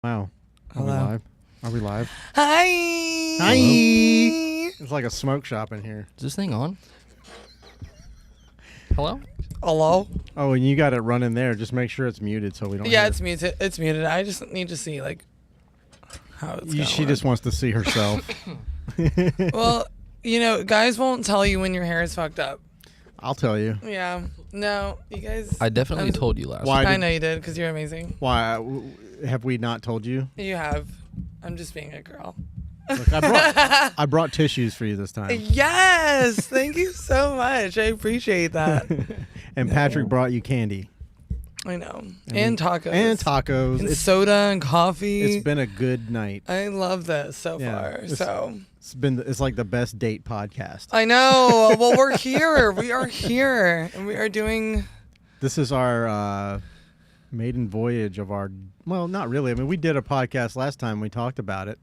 Wow. Hello. Are we live? Are we live? Hi. Hi. It's like a smoke shop in here. Is this thing on? Hello? Hello. Oh, and you got it running there. Just make sure it's muted so we don't. Yeah, hear it's muted. It's muted. I just need to see how it's going. She just wants to see herself. Well, guys won't tell you when your hair is fucked up. I'll tell you. Yeah. No, you guys. I definitely told you last Why week. I know you did because you're amazing. Why have we not told you? You have. I'm just being a girl. Look, I brought tissues for you this time. Yes. Thank you so much. I appreciate that. And Patrick brought you candy. I know. And tacos. And tacos. And soda and coffee. It's been a good night. I love this so far. It's like the best date podcast. I know. Well, we're here. We are here. And we are doing... This is our maiden voyage of our... Well, not really. I mean, we did a podcast last time. We talked about it.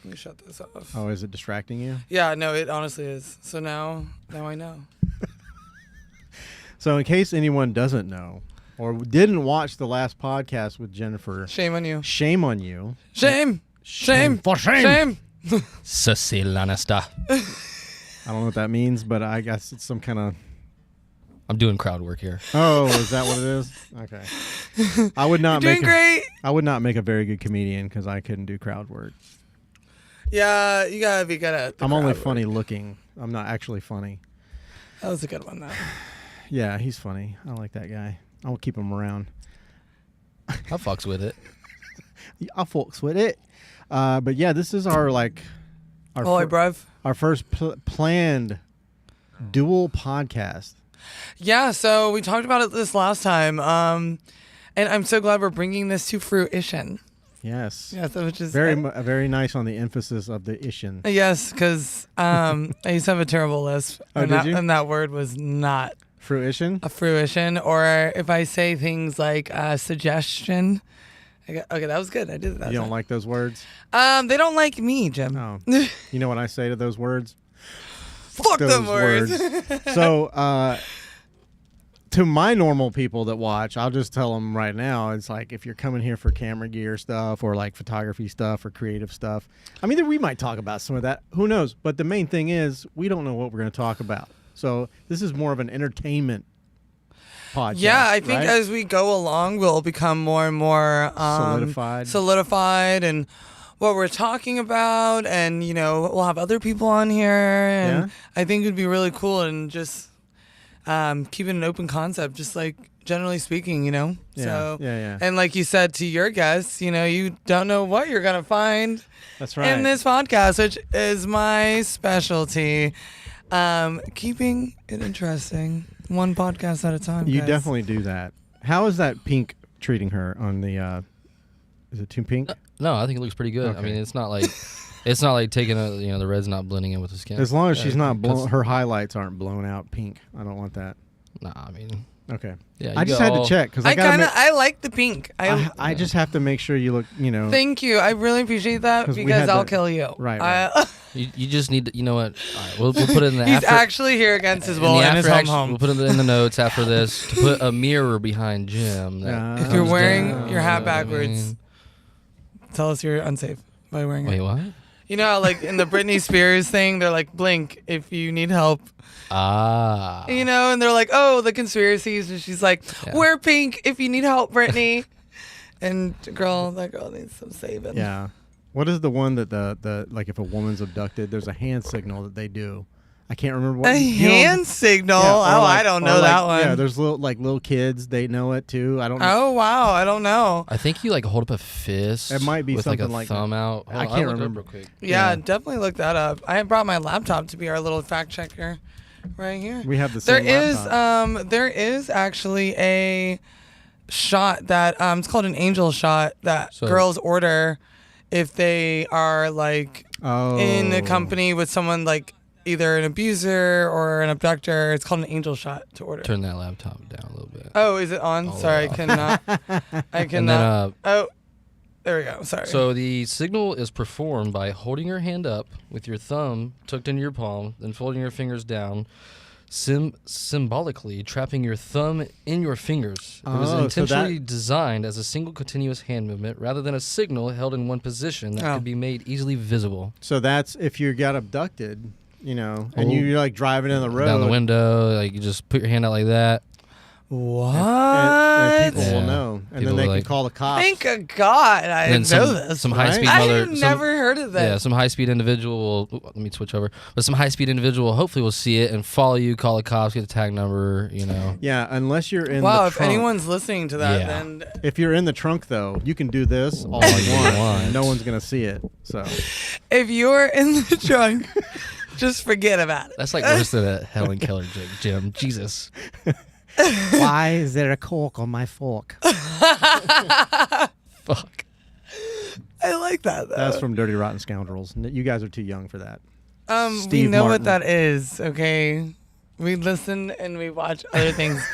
Let me shut this off. Oh, is it distracting you? Yeah, no, it honestly is. So now I know. So in case anyone doesn't know or didn't watch the last podcast with Jennifer... Shame on you. Shame on you. Shame. Shame. For shame. Cecil Lannister. I don't know what that means, but I guess it's some kind of... I'm doing crowd work here. Oh, is that what it is? Okay. I would not You're doing great. I would not make a very good comedian because I couldn't do crowd work. Yeah, you gotta be good at the I'm only crowd funny work. looking. I'm not actually funny. That was a good one, though. Yeah, he's funny. I like that guy. I'll keep him around. I fucks with it. I fucks with it. But yeah, this is our Bruv. first planned dual podcast. Yeah, so we talked about it this last time. And I'm so glad we're bringing this to fruition. Yes. Yes, which is very nice on the emphasis of the ishin. Yes, because I used to have a terrible lisp. Oh, and did you? And that word was not Fruition? a fruition. Or if I say things like suggestion. Okay, that was good. I did that. You don't like those words? They don't like me, Jim. Oh. You know what I say to those words? Fuck those them words. So, to my normal people that watch, I'll just tell them right now, it's like if you're coming here for camera gear stuff or like photography stuff or creative stuff, I mean, we might talk about some of that. Who knows? But the main thing is we don't know what we're going to talk about. So this is more of an entertainment podcast. Yeah, I think right? as we go along, we'll become more and more solidified and what we're talking about. And, we'll have other people on here. And I think it would be really cool and just keep it an open concept, just like generally speaking, Yeah, So, yeah. And like you said to your guests, you don't know what you're going to find That's right. in this podcast, which is my specialty. Keeping it interesting, one podcast at a time. You guys. definitely do that. How is that pink treating her on the, is it too pink? No, I think it looks pretty good. Okay. I mean, it's not like taking the red's not blending in with the skin. As long as she's not her highlights aren't blown out pink. I don't want that. Nah, I mean, Okay. yeah. I just had to check because I like the pink. I just have to make sure you look, Thank you. I really appreciate that 'Cause we because had I'll that- kill you. Right. you just need to, you know what? All right, we'll put it in the He's after. actually here against his will in his home. We'll put it in the notes after this to put a mirror behind Jim. If you're wearing your hat I backwards, mean- tell us you're unsafe by wearing Wait, it. what? You know how, like, in the Britney Spears thing, they're like, blink if you need help. Ah. And they're like, oh, the conspiracies. And she's like, wear pink if you need help, Britney. And that girl needs some saving. Yeah. What is the one that the like if a woman's abducted, there's a hand signal that they do. I can't remember what. A hand signal? Yeah, I don't know that one. Yeah, there's little kids. They know it too. I don't know. Oh, wow. I don't know. I think you hold up a fist. It might be with something like a like thumb that. out. I can't remember. Real quick. Yeah, definitely look that up. I brought my laptop to be our little fact checker right here. We have the same laptop. There is actually a shot that it's called an angel shot that girls order if they are in a company with someone either an abuser or an abductor. It's called an angel shot to order. Turn that laptop down a little bit. Oh, is it on? Sorry, I cannot. I cannot. Oh, there we go. Sorry. So the signal is performed by holding your hand up with your thumb tucked into your palm, then folding your fingers down symbolically trapping your thumb in your fingers. It was intentionally designed as a single continuous hand movement rather than a signal held in one position that could be made easily visible. So that's if you got abducted, and you're like driving in the road. Down the window, like you just put your hand out like that. What? And people will know. And people then they can call the cops. Thank God I didn't know this. Some high-speed I've never heard of that. Yeah, some high-speed individual will, let me switch over. But some high-speed individual hopefully will see it and follow you, call the cops, get the tag number, Yeah, unless you're in the trunk. Wow, if trunk. Anyone's listening to that, then... If you're in the trunk, though, you can do this all you want. No one's going to see it. So if you're in the trunk, just forget about it. That's like worse than a Helen Keller joke, Jim. Jesus. Why is there a cork on my fork? Fuck. I like that, though. That's from Dirty Rotten Scoundrels. You guys are too young for that. We know what that is, okay? We listen and we watch other things.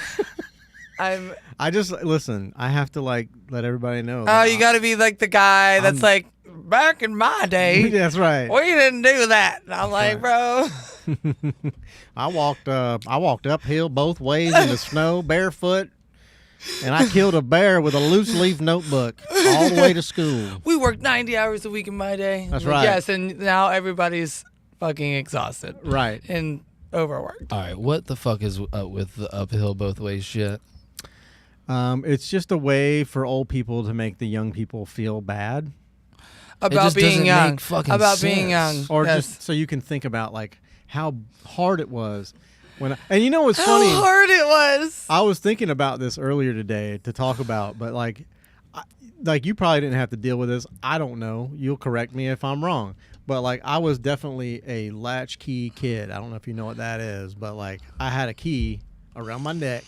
I just, listen, I have to, let everybody know. Oh, you got to be like the guy that's like, back in my day. That's right. We didn't do that. And I'm like, bro. I walked uphill both ways in the snow barefoot, and I killed a bear with a loose leaf notebook all the way to school. We worked 90 hours a week in my day. That's right. Yes, and now everybody's fucking exhausted. Right. And overworked. All right, what the fuck is up with the uphill both ways shit? It's just a way for old people to make the young people feel bad. About being young. Being young. Or just so you can think about how hard it was and you know what's funny? How hard it was. I was thinking about this earlier today to talk about, but you probably didn't have to deal with this. I don't know. You'll correct me if I'm wrong. But I was definitely a latchkey kid. I don't know if you know what that is, but I had a key around my neck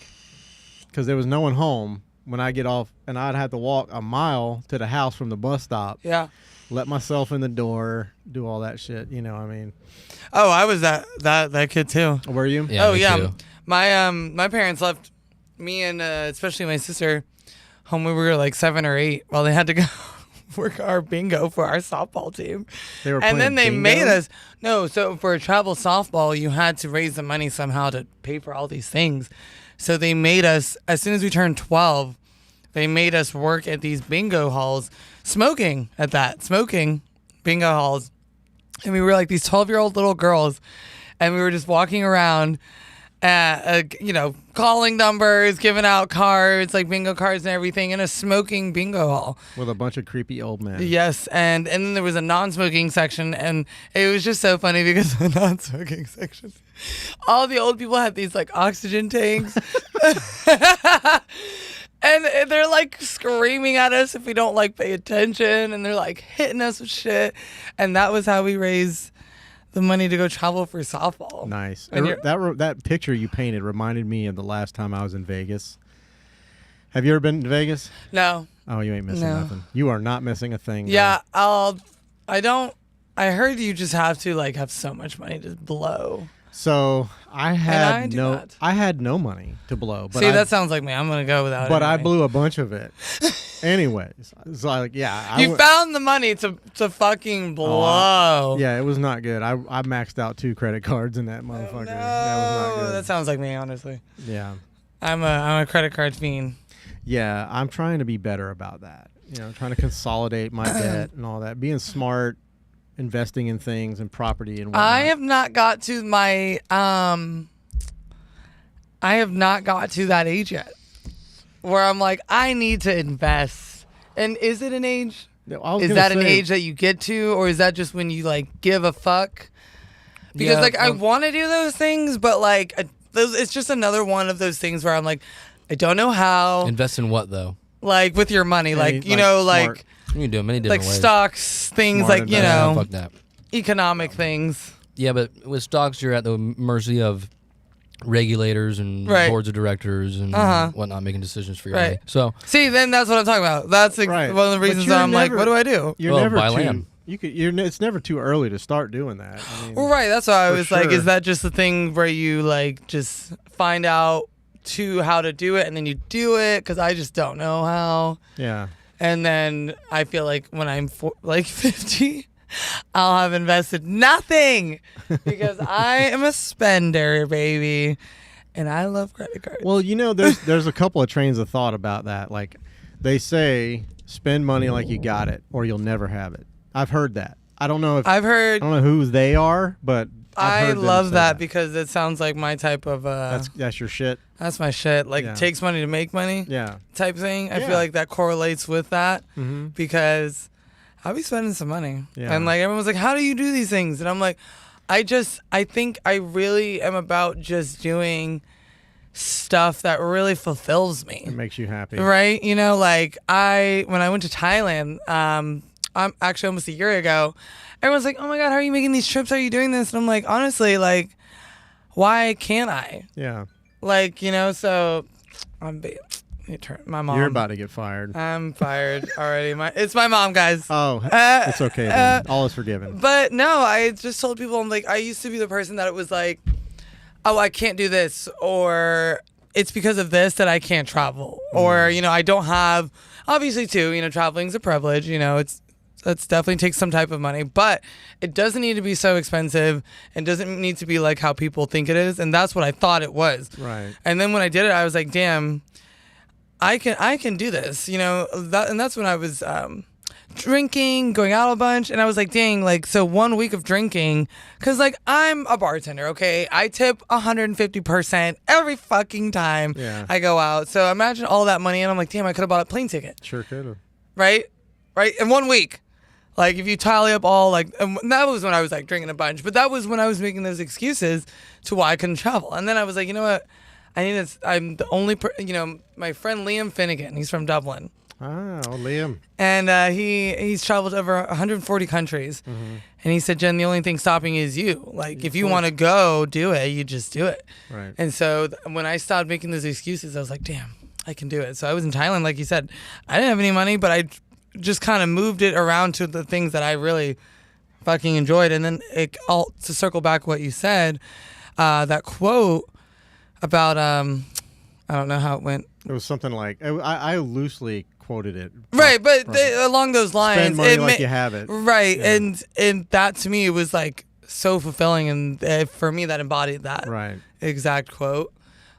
because there was no one home when I get off, and I'd have to walk a mile to the house from the bus stop. Yeah. Let myself in the door, do all that shit. You know what I mean? Oh, I was that kid too. Were you? Yeah, oh yeah. Too. My parents left me and especially my sister home when we were 7 or 8 while they had to go work our bingo for our softball team. They were and then they bingo? made us so for a travel softball you had to raise the money somehow to pay for all these things. So they made us, as soon as we turned 12, they made us work at these bingo halls, smoking bingo halls. And we were these 12-year-old little girls, and we were just walking around, calling numbers, giving out cards, bingo cards and everything, in a smoking bingo hall. With a bunch of creepy old men. Yes, and then there was a non-smoking section, and it was just so funny because the non-smoking section, all the old people had these oxygen tanks. And they're screaming at us if we don't pay attention, and they're hitting us with shit. And that was how we raised the money to go travel for softball. Nice. That picture you painted reminded me of the last time I was in Vegas. Have you ever been to Vegas? No. Oh, you ain't missing nothing. You are not missing a thing. Yeah, I heard you just have to have so much money to blow. So I had no money to blow. But that sounds like me. I'm gonna go without it. But anyway. I blew a bunch of it. Anyways, so you found the money to fucking blow. Yeah, it was not good. I maxed out 2 credit cards in that motherfucker. No, that was not good. That sounds like me, honestly. Yeah, I'm a credit card fiend. Yeah, I'm trying to be better about that. Trying to consolidate my debt and all that. Being smart. Investing in things and property and whatnot. I have not got to that age yet where I'm I need to invest. And is it an age? Is that an age that you get to, or is that just when you give a fuck? Because I want to do those things, but it's just another one of those things where I'm I don't know how. Invest in what though? With your money, smart. You can do it many different ways. Stocks, things Smart fuck that. Economic things. Yeah, but with stocks, you're at the mercy of regulators and boards of directors and whatnot making decisions for your money. So see, then that's what I'm talking about. That's one of the reasons I'm what do I do? You're never buy land. It's never too early to start doing that. Right. That's why I was is that just the thing where you just find out how to do it and then you do it? Because I just don't know how. Yeah. And then I feel when I'm 50, I'll have invested nothing because I am a spender, baby. And I love credit cards. Well, there's a couple of trains of thought about that. Like, they say, spend money like you got it, or you'll never have it. I've heard that. I don't know who they are, but I've heard I love that because it sounds like my type of. That's your shit. That's my shit. Like, it takes money to make money. Yeah. Type thing. I feel like that correlates with that because I'll be spending some money. Yeah. And like everyone's like, how do you do these things? And I'm like, I think I really am about just doing stuff that really fulfills me. It makes you happy. Right? When I went to Thailand, I'm actually almost a year ago, everyone's like, oh my God, how are you making these trips? How are you doing this? And I'm like, honestly, like, why can't I? Yeah. So my mom. You're about to get fired. I'm fired already. It's my mom, guys. Oh, it's okay then. All is forgiven. But no, I just told people, I'm like, I used to be the person that it was like, oh, I can't do this, or it's because of this that I can't travel, or I don't have. Obviously, too, traveling's a privilege. That's definitely takes some type of money, but it doesn't need to be so expensive. It doesn't need to be like how people think it is, and that's what I thought it was. Right. And then when I did it, I was like, damn, I can do this. And that's when I was drinking, going out a bunch, and I was like, dang, like, so 1 week of drinking, because like I'm a bartender, okay? I tip 150% every fucking time I go out. So imagine all that money, and I'm like, damn, I could have bought a plane ticket. Sure could have. Right, in 1 week. Like, if you tally up all, like, and that was when I was, like, drinking a bunch. But that was when I was making those excuses to why I couldn't travel. And then I was like, you know what? I'm the only, my friend Liam Finnegan, he's from Dublin. Oh, Liam. And he's traveled over 140 countries. Mm-hmm. And he said, Jen, the only thing stopping is you. Like, if you want to go do it, you just do it. Right. And so when I stopped making those excuses, I was like, damn, I can do it. So I was in Thailand, like you said. I didn't have any money, but I just kind of moved it around to the things that I really fucking enjoyed. And then to circle back what you said, that quote about, I don't know how it went. It was something like, I loosely quoted it. Right, but along those lines. Spend money like you have it. Right, yeah. And that to me, it was like so fulfilling. And for me, that embodied that exact quote.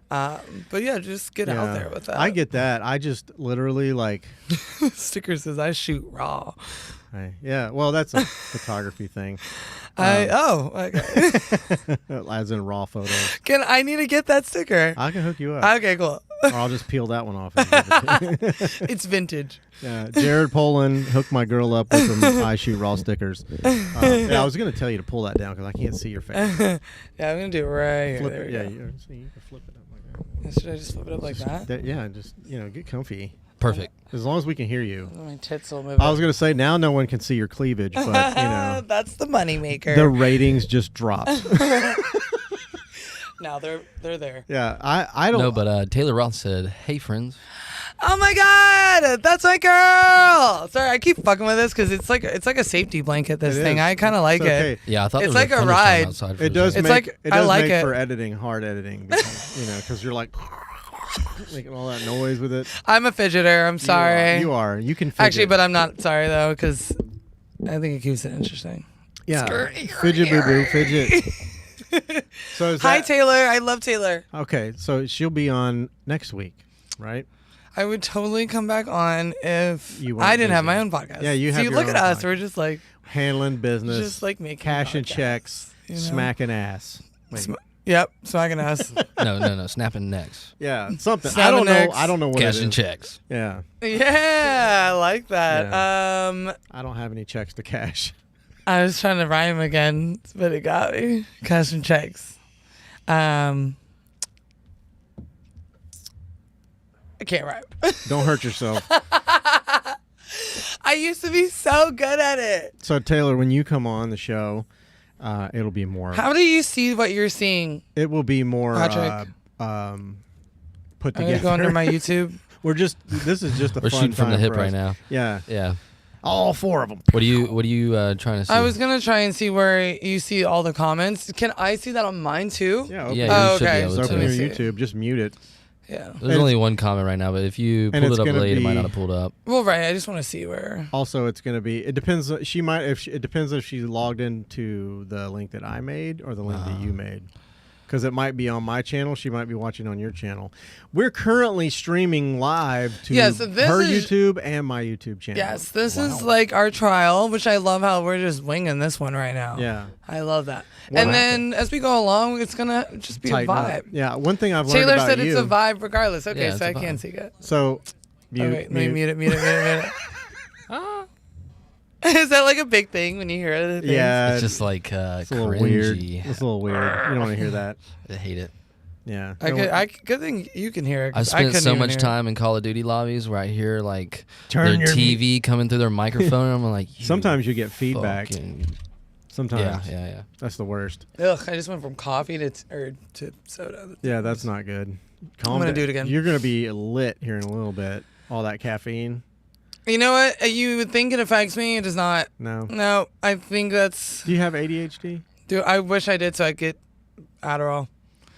But yeah, just get out there with that. I get that. I just literally like sticker says I shoot raw. Yeah, well, that's a photography thing. Okay. As in raw photos. I need to get that sticker. I can hook you up. Okay, cool. Or I'll just peel that one off. And give it to you. It's vintage. Yeah, Jared Poland hooked my girl up with some I shoot raw stickers. I was gonna tell you to pull that down because I can't see your face. Yeah, I'm gonna do it right flip here. It. Yeah, you can flip it up like that. Should I just flip it up like that? Yeah, just get comfy. Perfect. As long as we can hear you. My tits will move. I was gonna say now no one can see your cleavage, but that's the money maker. The ratings just dropped. Now they're there. Yeah, I don't. No, but Taylor Roth said, "Hey friends." Oh my God, that's my girl. Sorry, I keep fucking with this because it's like a safety blanket. This thing, I kind of like it. Yeah, I thought it's there was like a ride. Outside it does. It's make, like it does I like make it for editing, hard editing, because you're like making all that noise with it. I'm a fidgeter. I'm sorry. You are. You can fidget. Actually, but I'm not sorry though because I think it keeps it interesting. Yeah, fidget boo boo fidget. So hi Taylor, I love Taylor. Okay, so she'll be on next week, right? I would totally come back on if I didn't have my own podcast. Yeah, you have. See, your look own at us. podcast. We're just like handling business, just like making cash and checks, smacking ass. Yep, smacking ass. No, snapping necks. Yeah, something. Snapping I don't know what cash it is. and checks. Yeah. Yeah, I like that. Yeah. I don't have any checks to cash. I was trying to rhyme again, but it got me. Cash and checks. I can't rhyme. Don't hurt yourself. I used to be so good at it. So Taylor, when you come on the show, it'll be more. How do you see what you're seeing? It will be more put together. Go under my YouTube. This is just a We're fun shooting from the time hip for right us. now. Yeah. All four of them. What are you trying to see? I was gonna try and see where you see all the comments. Can I see that on mine too? Yeah. Yeah. Okay. You should Just be open able your to. YouTube. Just mute it. Yeah. There's only one comment right now, but if you pulled it up late, it might not have pulled up. Well, right. I just want to see where. Also, it's going to be. It depends. It depends if she logged into the link that I made or the link that you made. Because it might be on my channel. She might be watching on your channel. We're currently streaming live to her YouTube and my YouTube channel. Yes, this is like our trial, which I love how we're just winging this one right now. Yeah. I love that. And then as we go along, it's going to just be a vibe. Up. Yeah, one thing I've learned Taylor about said it's a vibe regardless. Okay, yeah, so I can't see it. So, mute it. Is that like a big thing when you hear it? Yeah. It's just like it's a little weird. It's a little weird. You don't want to hear that. I hate it. Yeah. Good thing you can hear it. I spent so much time in Call of Duty lobbies where I hear like their TV coming through their microphone, and I'm like, sometimes you get feedback. Sometimes. Yeah. That's the worst. Ugh, I just went from coffee to soda. Yeah, that's not good. I'm going to do it again. You're going to be lit here in a little bit. All that caffeine. You know what? You would think it affects me. It does not. No, I think that's... Do you have ADHD? Dude, I wish I did so I could get Adderall.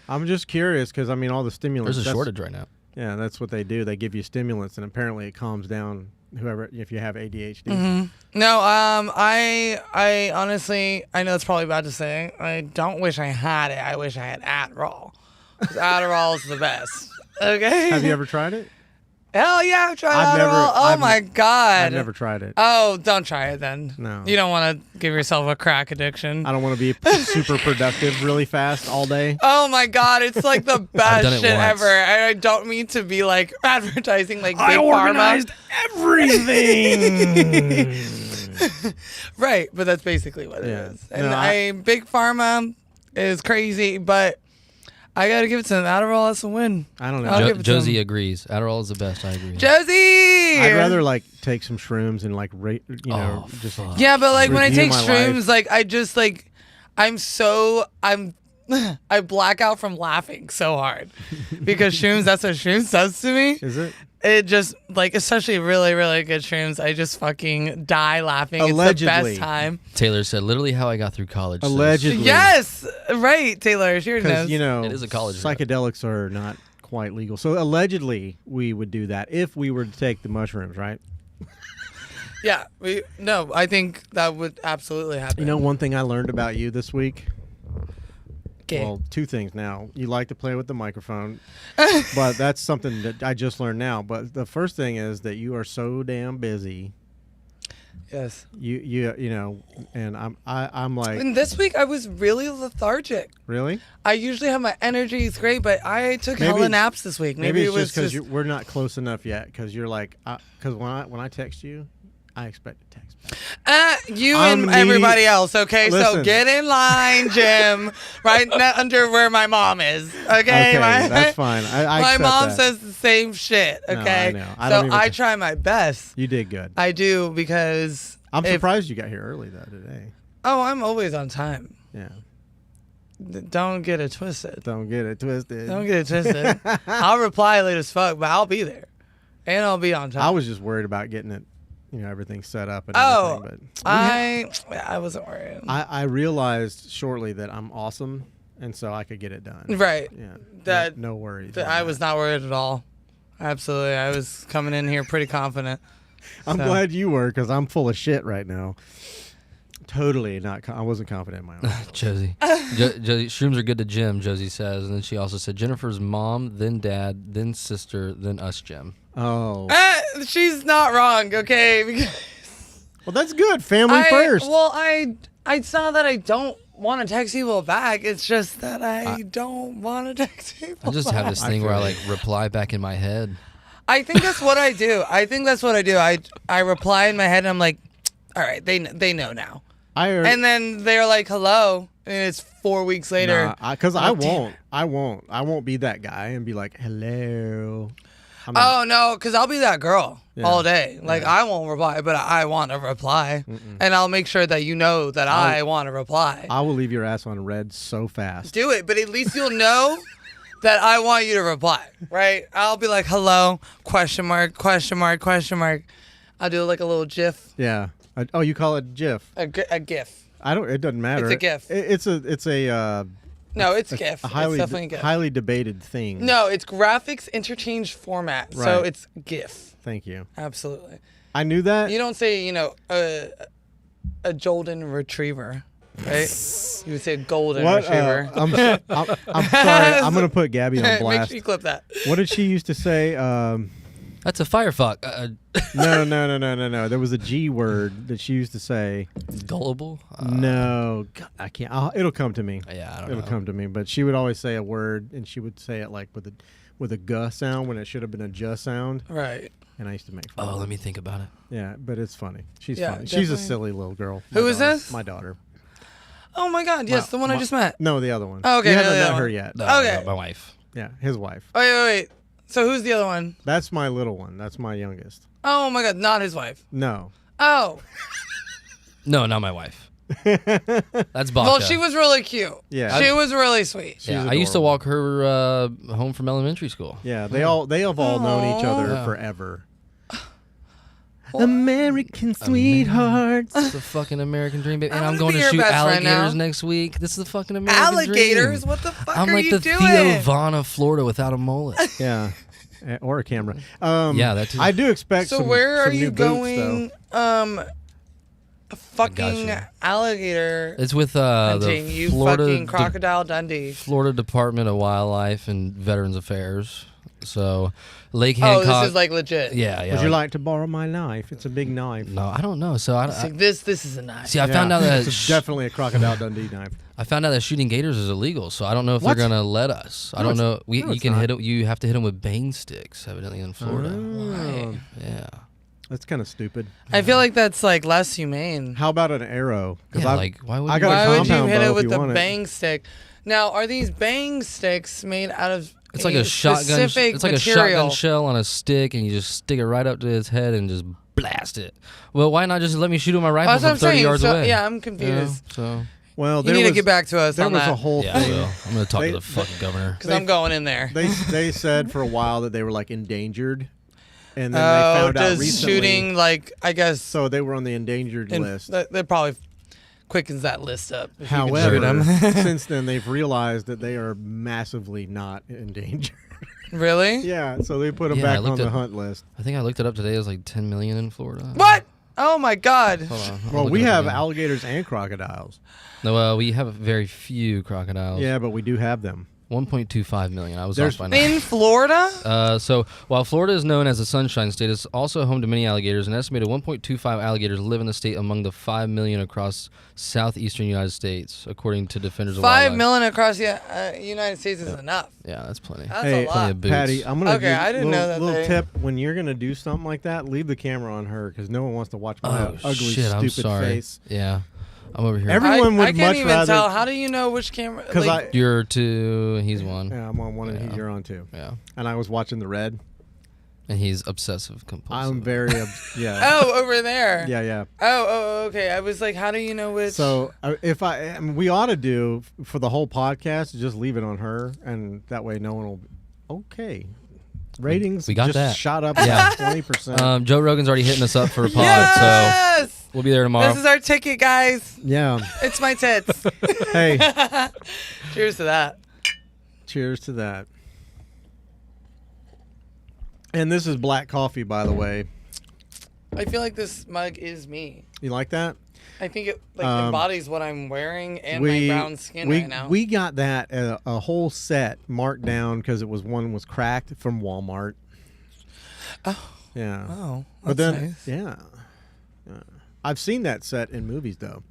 I'm just curious because, I mean, all the stimulants... There's a shortage right now. Yeah, that's what they do. They give you stimulants, and apparently it calms down whoever, if you have ADHD. Mm-hmm. No, I honestly, I know it's probably bad to say. I don't wish I had it. I wish I had Adderall. Because Adderall is the best. Okay? Have you ever tried it? Hell yeah, I've tried Adderall. My God. I've never tried it. Oh, don't try it then. No. You don't want to give yourself a crack addiction. I don't want to be super productive really fast all day. Oh my God, it's like the best shit ever. I don't mean to be like advertising like big organized everything. Right, but that's basically what it is. And Big Pharma is crazy, but I gotta give it to them. Adderall, that's a win. I don't know. Josie agrees. Adderall is the best. I agree. Josie! I'd rather like take some shrooms and like just yeah, but like when I take shrooms, like I just like I black out from laughing so hard because shrooms. That's what shrooms does to me. Is it? It just like, especially really, really good shrooms, I just fucking die laughing. Allegedly. It's the best time. Taylor said, literally how I got through college. Allegedly. Yes, right, Taylor. Sure knows. You know, it is a college psychedelics are not quite legal. So allegedly we would do that if we were to take the mushrooms, right? Yeah. I think that would absolutely happen. You know, one thing I learned about you this week? Okay. Well, two things now. You like to play with the microphone, but that's something that I just learned now. But the first thing is that you are so damn busy. Yes. You know, and I'm like. And this week I was really lethargic. Really? I usually have my energy. It's great, but I took hella naps this week. Maybe it was just because we're not close enough yet. Because you're like, because when I text you, I expect a text back. You and everybody else, okay? Listen. So get in line, Jim, right under where my mom is, okay? That's fine. My mom says the same shit, okay? No, I know. I try my best. You did good. I do, because... I'm surprised you got here early, though, today. Oh, I'm always on time. Yeah. Don't get it twisted. Don't get it twisted. I'll reply late as fuck, but I'll be there. And I'll be on time. I was just worried about getting it. You know, everything set up and everything. But I wasn't worried. I realized shortly that I'm awesome, and so I could get it done. Right. Yeah. No worries. I was not worried at all. Absolutely. I was coming in here pretty confident. I'm glad you were, because I'm full of shit right now. Totally not. I wasn't confident in my own. Josie. Josie. Shrooms are good to Jim, Josie says. And then she also said, Jennifer's mom, then dad, then sister, then us, Jim. Oh. She's not wrong, okay? Well, that's good. Family first. Well, I saw that I don't want to text people back. It's just that I don't want to text people I just have this thing where I like reply back in my head. I think that's what I do. I reply in my head and I'm like, all right, they know now. And then they're like, hello. And it's 4 weeks later. Because I won't be that guy and be like, hello. No, because I'll be that girl all day. Like, I won't reply, but I want to reply. And I'll make sure that you know that I want to reply. I will leave your ass on red so fast. Do it, but at least you'll know that I want you to reply, right? I'll be like, hello, question mark, question mark, question mark. I'll do like a little GIF. Yeah. You call it GIF? A GIF. It doesn't matter. It's a GIF. It's a No, it's GIF. A highly, it's definitely GIF. highly debated thing. No, it's graphics interchange format. Right. So it's GIF. Thank you. Absolutely. I knew that. You don't say, a Jolden retriever, right? You would say a golden retriever. I'm sorry. I'm going to put Gabby on blast. Make sure you clip that. What did she used to say? That's a firefox. No. There was a G word that she used to say. Gullible? No. God, I can't. It'll come to me. Yeah, I don't know. It'll come to me. But she would always say a word, and she would say it like with a G sound when it should have been a J sound. Right. And I used to make fun of it. Let me think about it. Yeah, but it's funny. She's funny. Definitely. She's a silly little girl. Who is this? My daughter. Oh, my God. Yes, the one I just met. No, the other one. Oh, okay. You haven't met one. her yet. No, Okay. my wife. Yeah, his wife. Wait. So who's the other one? That's my little one. That's my youngest. Oh, my God. Not his wife. No. Oh. No, not my wife. That's Baka. Well, she was really cute. Yeah. She was really sweet. I used to walk her home from elementary school. Yeah, they have all known each other forever. American sweethearts. It's the fucking American dream, baby. And I I'm wanna going be to your shoot best friend alligators now. next week. This is the fucking American Alligators? dream. What the fuck I'm are like you the doing? Theo Vaughn of Florida without a mullet. Yeah. Or a camera. Yeah, that too. I do expect So some where some are you new boots, going? A fucking Gotcha. alligator. It's with hunting, the you Florida fucking crocodile Dundee. Florida Department of Wildlife and Veterans Affairs. So Lake Hancock. Oh, this is like legit. Yeah. Would you like to borrow my knife? It's a big knife. No, I don't know. So It's like this is a knife. see. I found out that it's definitely a crocodile Dundee knife. I found out that shooting gators is illegal. So I don't know if What? they're gonna let us. I No, don't know. no, You it's can not. hit it. You have to hit them with bang sticks, evidently in Florida. Oh, Yeah. that's kind of stupid. I feel like that's like less humane. How about an arrow? Yeah, like why would I you got a Why would you compound hit bow it if with you the want it. bang stick? Now, are these bang sticks made out of It's like a shotgun. specific It's like material? a shotgun shell on a stick, and you just stick it right up to his head and just blast it. Well, why not just let me shoot with my rifle That's what from I'm 30 saying. yards So, away? yeah, I'm You know? confused. So Well, You there need was, to get back to us there on was that. a whole yeah, I thing. will. I'm gonna talk They- to the fucking governor. Because I'm going in there. They said for a while that they were like endangered, and then they Oh, found out does recently. shooting like I guess So they were on the endangered list. that probably quickens that list up. If you can shoot However, 'em. since then they've realized that they are massively not endangered. Really? Yeah, so they put them Yeah, I back looked on the at- hunt list. I think I looked it up today. It was like 10 million in Florida. What? Oh my God. Hold on. I'll Well, look we it up have again. alligators and crocodiles. No, we have very few crocodiles. Yeah, but we do have them. 1.25 million. I was There's- off by now. In Florida? So while Florida is known as the Sunshine State, it's also home to many alligators. An estimated 1.25 alligators live in the state among the 5 million across southeastern United States, according to Defenders of 5 Wildlife. million across the United States is enough. Yeah, that's plenty. That's Hey, a Plenty lot. of boots. Patty, I'm gonna Okay, give I didn't little, know that little they- tip when you're gonna do something like that. Leave the camera on her because no one wants to watch my Oh ugly, shit! stupid I'm sorry. face. Yeah, I'm over here. Everyone would I can't much even rather. tell. How do you know which camera? Because like, You're two. He's one. yeah, I'm on one Yeah. and you're on two. Yeah, And I was watching the red. and he's obsessive compulsive. I'm very, yeah, oh, over there. yeah. Oh, okay. I was like, how do you know which? So if we ought to do for the whole podcast, just leave it on her, and that way no one will. Okay, ratings We got just that. shot up Yeah. 20%. Joe Rogan's already hitting us up for a pod, yes! so we'll be there tomorrow. This is our ticket, guys. Yeah. It's my tits. Hey, Cheers to that. cheers to that. And this is black coffee, by the way. I feel like this mug is me. You like that? I think it embodies what I'm wearing and my brown skin we, right now. We got that a whole set marked down because it was one was cracked from Walmart. Oh. Yeah. Oh, But that's then, nice. yeah. I've seen that set in movies, though.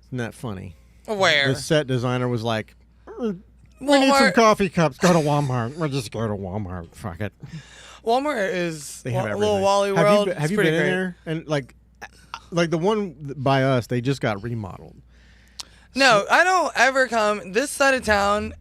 Isn't that funny? Where? The set designer was like, we need some Walmart. coffee cups. Go to Walmart. We'll just go to Walmart. Fuck it. Walmart is They have a everything. little Wally World. Have It's you been pretty in great. there? And like the one by us, they just got remodeled. No, I don't ever come this side of town.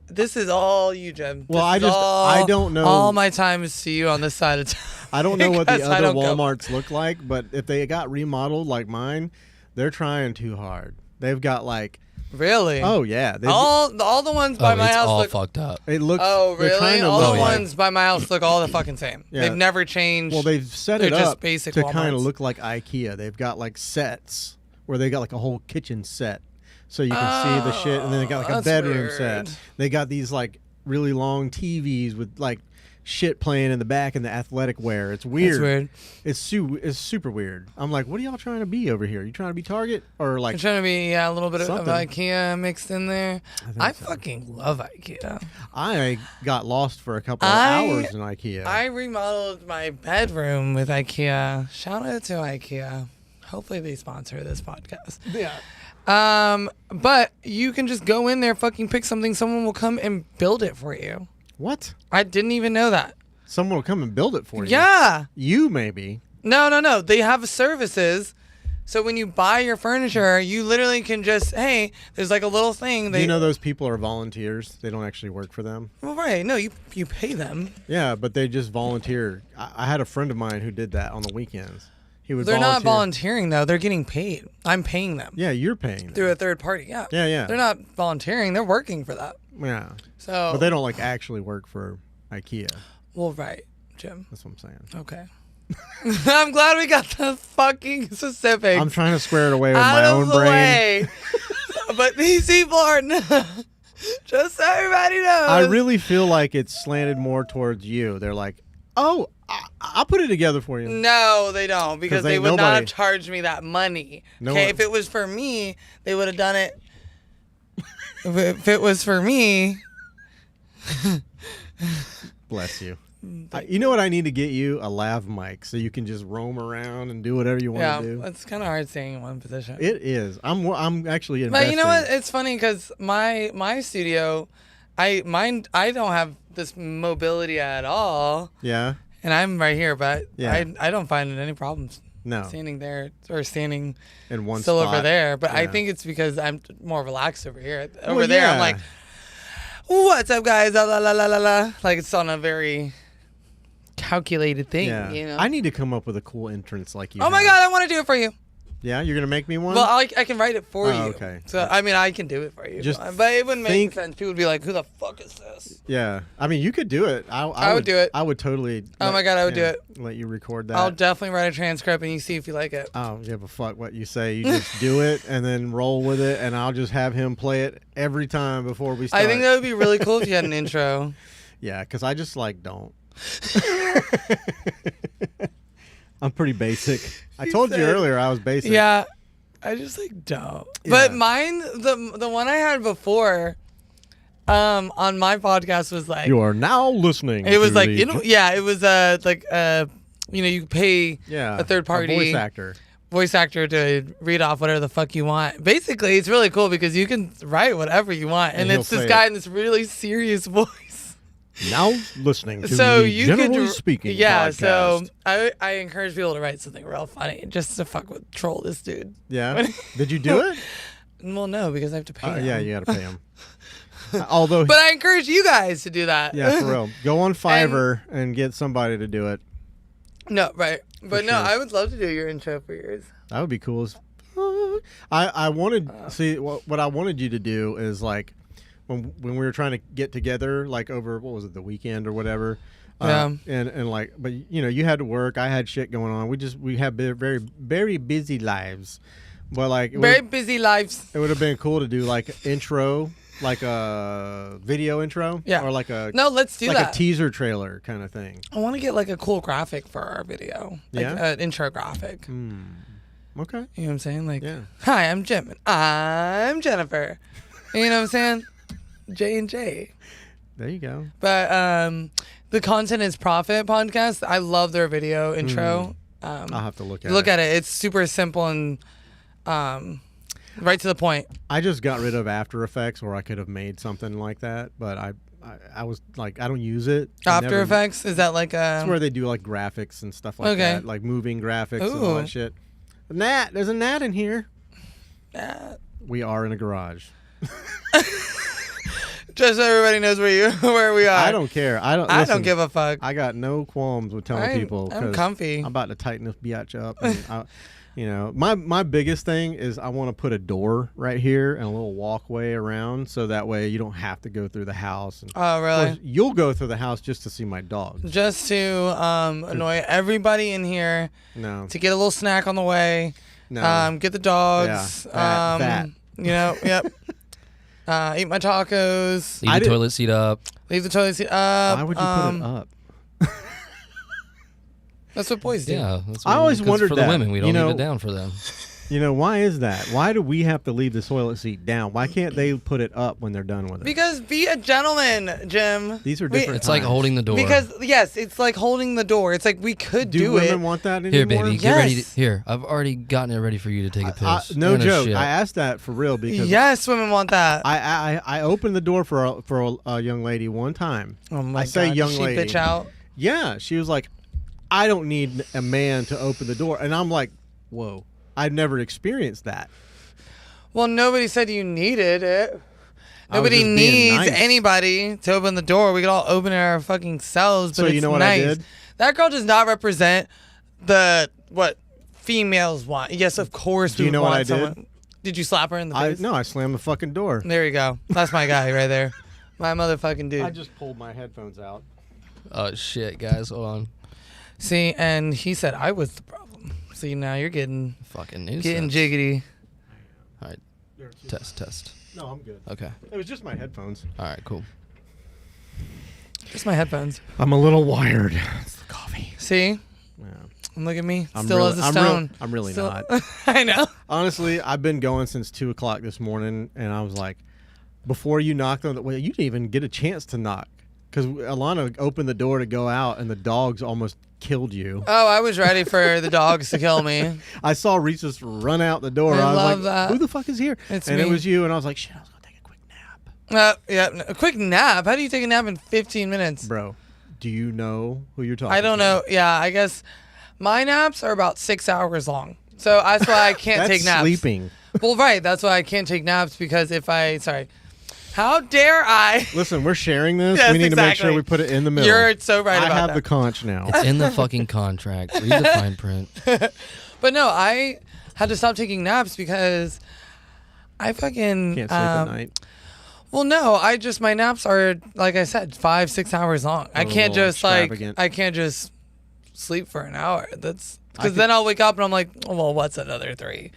This is all you, Jeb. Well, This is I don't know. All my time is to you on this side of town. I don't know what the Because I other don't go. Walmarts look like, but if they got remodeled like mine, they're trying too hard. They've got like, Really? oh yeah, all the ones by my it's house all look. fucked up. it looks. Oh, they're trying really? to All look the like- ones by my house look all the fucking same. Yeah. They've never changed. Well, they've set They're it just up basic to kind of Walmarts. look like IKEA. They've got like sets where they got like a whole kitchen set. so you can see the shit. And then they got like a bedroom weird. set. They got these like really long TVs with like shit playing in the back and the athletic wear. It's weird. That's weird. It's super weird. I'm like, what are y'all trying to be over here? You trying to be Target or like? I'm trying to be a little bit something. of IKEA mixed in there. I so. fucking love IKEA. I got lost for a couple of hours in IKEA. I remodeled my bedroom with IKEA. Shout out to IKEA. Hopefully they sponsor this podcast. Yeah. But you can just go in there, fucking pick something. Someone will come and build it for you. What? I didn't even know that. Someone will come and build it for you. Yeah. You maybe. No. They have services. So when you buy your furniture, you literally can just, hey, there's like a little thing. Do you know those people are volunteers? They don't actually work for them. Well, right. No, you pay them. Yeah, but they just volunteer. I had a friend of mine who did that on the weekends. He would They're volunteer. not volunteering, though. They're getting paid. I'm paying them. Yeah, you're paying them. Through a third party, yeah. Yeah. They're not volunteering. They're working for that. Yeah. So, but they don't like actually work for IKEA. Well, right, Jim. That's what I'm saying. Okay. I'm glad we got the fucking specifics. I'm trying to square it away with my own brain. Way. But these people are not. Just so everybody knows. I really feel like it's slanted more towards you. They're like, oh, I'll put it together for you. No, they don't, because they would not have charged me that money. If it was for me, they would have done it. If it was for me. Bless you. You know what I need to get you? A lav mic so you can just roam around and do whatever you want to do. Yeah, it's kind of hard staying in one position. It is. I'm actually investing. But you know what? It's funny because my studio, I don't have this mobility at all. Yeah. And I'm right here, but yeah. I don't find any problems. No. Standing there or standing in one still spot. Over there. But I think it's because I'm more relaxed over here. Over there, I'm like, what's up, guys? La, la, la, la, la. Like it's on a very calculated thing. Yeah. You know? I need to come up with a cool entrance like you. Oh my God, I want to do it for you. Yeah, you're gonna make me one. Well, I can write it for you. Okay. So I mean, I can do it for you. But it wouldn't make sense. People would be like, "Who the fuck is this?" Yeah, I mean, you could do it. I would do it. I would totally. Oh my God, I would do it. Let you record that. I'll definitely write a transcript and you see if you like it. I don't give a fuck what you say. You just do it and then roll with it, and I'll just have him play it every time before we start. I think that would be really cool if you had an intro. Yeah, because I just like don't. I'm pretty basic. I told you earlier I was basic. Yeah, I just like don't. Yeah. But mine, the one I had before, on my podcast was like. You are now listening. It was like it was like you pay a third party voice actor to read off whatever the fuck you want. Basically, it's really cool because you can write whatever you want, and it's this guy in this really serious voice. Now listening to the Generally Speaking podcast. So I encourage people to write something real funny just to fuck with troll this dude. Yeah. Did you do it? Well, no, because I have to pay him. Yeah, you got to pay him. Although, but I encourage you guys to do that. Yeah, for real. Go on Fiverr and get somebody to do it. No, right. But no, I would love to do your intro for yours. That would be cool as fuck. I wanted what I wanted you to do is like when we were trying to get together, like over what was it, the weekend or whatever. And like, but you had to work. I had shit going on. We had very very busy lives. But like busy lives. It would have been cool to do like intro, like a video intro, or like let's do like a teaser trailer kind of thing. I want to get like a cool graphic for our video, like an intro graphic. Okay, you know what I'm saying? Like, hi, I'm Jim, and I'm Jennifer. You know what I'm saying? J&J. There you go. But the Content is Profit podcast, I love their video intro. I'll have to look at it. Look at it. It's super simple and right to the point. I just got rid of After Effects, or I could have made something like that, but I was like, I don't use it. After Effects? Is that like a... It's where they do like graphics and stuff like that, like moving graphics and all that shit. There's a gnat in here. We are in a garage. Just so everybody knows where we are. I don't care. I don't give a fuck. I got no qualms with telling people. I'm comfy. I'm about to tighten this biatch up. And my biggest thing is I want to put a door right here and a little walkway around, so that way you don't have to go through the house. And oh, really? Of course, you'll go through the house just to see my dog. Just to annoy everybody in here. No. To get a little snack on the way. No. Get the dogs. Yeah. You know, yep. Eat my tacos. Leave the toilet seat up. Leave the toilet seat up. Why would you put it up? That's what boys do. Yeah, I always wondered for that. the women, we don't leave it down for them. You know, why is that? Why do we have to leave the toilet seat down? Why can't they put it up when they're done with it? Because be a gentleman, Jim. These are different It's times. like holding the door. Because, yes, it's like holding the door. It's like we could do it. Do women want that anymore? Here, baby, get Yes. ready. Here, I've already gotten it ready for you to take a piss. No joke. Shit. I asked that for real because Yes, women want that. I opened the door for a young lady one time. Oh my I say God. young Did she lady. bitch out? Yeah, she was like, I don't need a man to open the door. And I'm like, whoa, I've never experienced that. Well, nobody said you needed it. I was Nobody just being needs nice. anybody to open the door. We could all open it our fucking selves, but So it's you know what nice. I did? That girl does not represent what females want. Yes, of course. Do you we know want what I did? someone. Did you slap her in the face? No, I slammed the fucking door. There you go. That's my guy right there. My motherfucking dude. I just pulled my headphones out. Oh shit, guys, hold on. See, and he said I was the problem. See, now you're getting Fucking nuisance. jiggity. All right, test. No, I'm good. Okay. It was just my headphones. All right, cool. Just my headphones. I'm a little wired. It's the coffee. See, Yeah. and look at me, I'm still really- as a I'm stone. I'm really Still- not. I know. Honestly, I've been going since 2 o'clock this morning, and I was like, before you knocked on the well, you didn't even get a chance to knock because Alana opened the door to go out, and the dogs almost killed you. Oh, I was ready for the dogs to kill me. I saw Reese just run out the door. I was love like, that. who the fuck is here? It's and me. it was you, and I was like, shit, I was gonna take a quick nap. Yeah, a quick nap. How do you take a nap in 15 minutes? Bro, do you know who you're talking to? I don't know. Yeah, I guess my naps are about 6 hours long. So that's why I can't That's take naps. sleeping. Well, right. That's why I can't take naps because how dare I? Listen, we're sharing this. Yes, we need to make sure exactly. we put it in the middle. You're so right I about have that. the conch now. It's in the fucking contract. Read the fine print. But no, I had to stop taking naps because I fucking Can't sleep at night. Well, no, my naps are, like I said, 5-6 hours long. I can't little just extravagant. sleep for an hour. That's because then I'll wake up and I'm like, oh, well, what's another 3?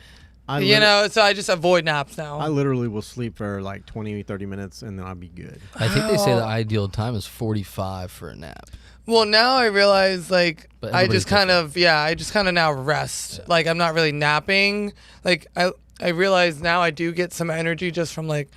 So I just avoid naps now. I literally will sleep for like 20, 30 minutes, and then I'll be good. I think they say the ideal time is 45 for a nap. Well, now I realize, like, But I just everybody's kind of now rest. Yeah. Like, I'm not really napping. Like, I realize now I do get some energy just from, like,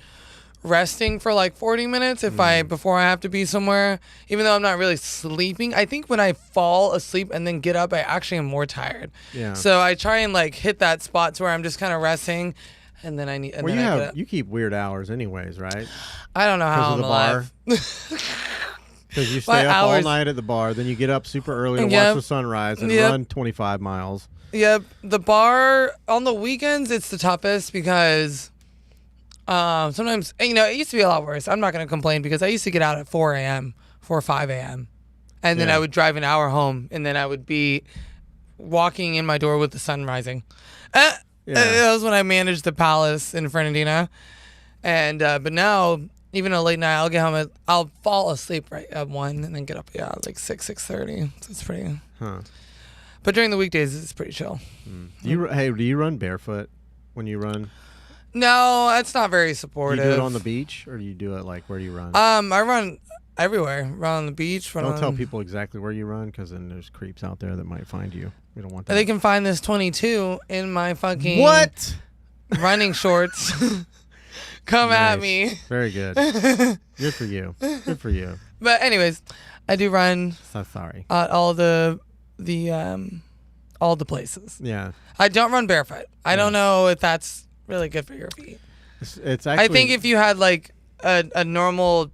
resting for, like, 40 minutes before I have to be somewhere. Even though I'm not really sleeping. I think when I fall asleep and then get up, I actually am more tired. Yeah. So I try and, like, hit that spot to where I'm just kind of resting. And then You keep weird hours anyways, right? I don't know how I'm alive. Because you My stay up all hours- night at the bar, then you get up super early to Yep. watch the sunrise and Yep. run 25 miles. Yep. The bar on the weekends, it's the toughest because sometimes, it used to be a lot worse. I'm not going to complain because I used to get out at 4 or 5 a.m. And then Yeah. I would drive an hour home and then I would be walking in my door with the sun rising. That was when I managed the Palace in Fernandina. And, but now, even a late night, I'll get home I'll fall asleep right at 1 and then get up, like 6:30. So it's pretty. Huh. But during the weekdays, it's pretty chill. Do you run barefoot when you run? No, that's not very Do you supportive. do it on the beach, or do you do it like where do you run? I run everywhere. Run on the beach. Don't tell people exactly where you run, because then there's creeps out there that might find you. We don't want that. They can find this 22 in my fucking What? running shorts. Come at Nice. me. Very good. Good for you. Good for you. But anyways, I do run So sorry. at all the places. Yeah. I don't run barefoot. I don't know if that's really good for your feet. It's actually. I think if you had like a normal,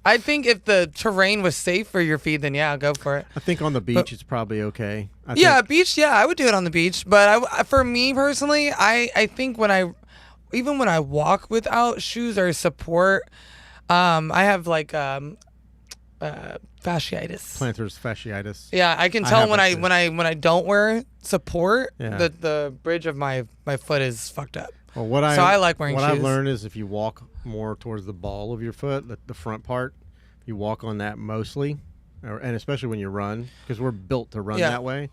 I think if the terrain was safe for your feet, then yeah, go for it. I think on the beach it's probably okay. Beach. Yeah, I would do it on the beach. But for me personally, I think when I walk without shoes or support, I have like fasciitis. Plantar fasciitis. Yeah, I can I tell have when that I too. don't wear support, Yeah. the bridge of my foot is fucked up. Well, I like wearing What shoes. I've learned is if you walk more towards the ball of your foot, the front part, you walk on that mostly, and especially when you run, because we're built to run Yeah. that way.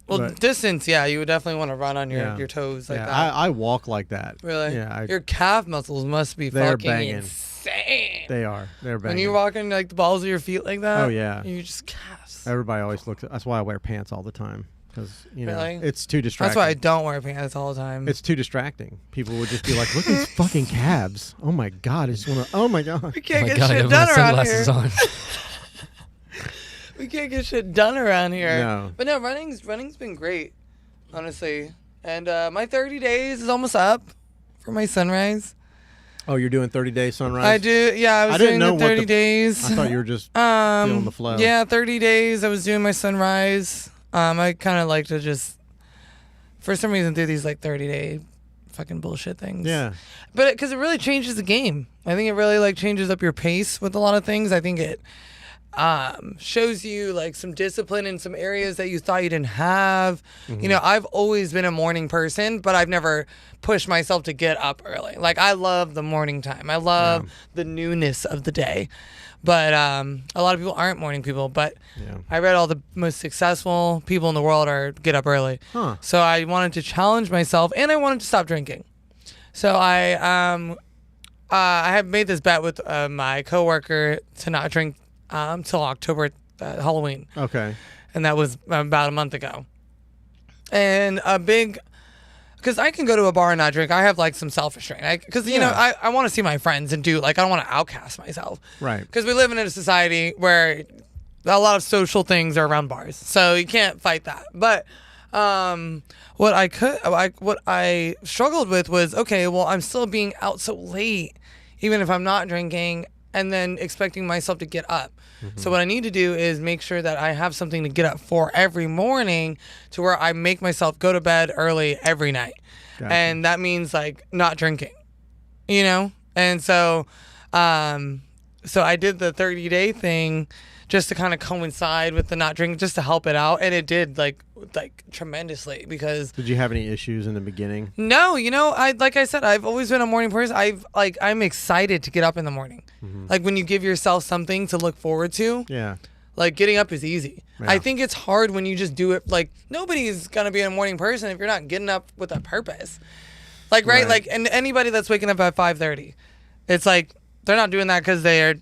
Well, distance, yeah, you would definitely want to run on your toes like that. I walk like that. Really? Yeah. Your calf muscles must be fucking insane. They are. They're banging. When you're walking like the balls of your feet like that. Oh yeah. You just calves. Everybody always looks. That's why I wear pants all the time. Because really? It's too distracting. That's why I don't wear pants all the time. It's too distracting. People would just be like, "Look at these fucking calves! Oh my god! I just want to. Oh my god! We can't get shit done around here. We can't get shit done around here. No. But no, running's been great, honestly. And my 30 days is almost up for my sunrise. Oh, you're doing 30-day sunrise? I do. Yeah, I was doing the 30 days. I thought you were just feeling the flow. Yeah, 30 days. I was doing my sunrise. I kind of like to just, for some reason, do these like 30-day fucking bullshit things. Yeah. But because it really changes the game. I think it really like changes up your pace with a lot of things. I think it shows you like some discipline in some areas that you thought you didn't have. Mm-hmm. You know, I've always been a morning person, but I've never pushed myself to get up early. Like I love the morning time. I love the newness of the day. But a lot of people aren't morning people. But I read all the most successful people in the world are get up early. Huh. So I wanted to challenge myself, and I wanted to stop drinking. So I have made this bet with my coworker to not drink till October, Halloween. Okay. And that was about a month ago. And because I can go to a bar and not drink. I have like some self-restraint. Because, you know, I want to see my friends and I don't want to outcast myself. Right. Because we live in a society where a lot of social things are around bars. So you can't fight that. But what I struggled with was, okay, well, I'm still being out so late, even if I'm not drinking, and then expecting myself to get up. Mm-hmm. So what I need to do is make sure that I have something to get up for every morning to where I make myself go to bed early every night. Gotcha. And that means like not drinking, you know? And so I did the 30-day thing just to kind of coincide with the not drinking, just to help it out. And it did like tremendously because. Did you have any issues in the beginning? No, you know, like I said, I've always been a morning person. I'm excited to get up in the morning. Mm-hmm. Like when you give yourself something to look forward to. Yeah. Like getting up is easy. Yeah. I think it's hard when you just do it. Like nobody's going to be a morning person if you're not getting up with a purpose. Like, right? Like, and anybody that's waking up at 5:30, it's like they're not doing that because they are.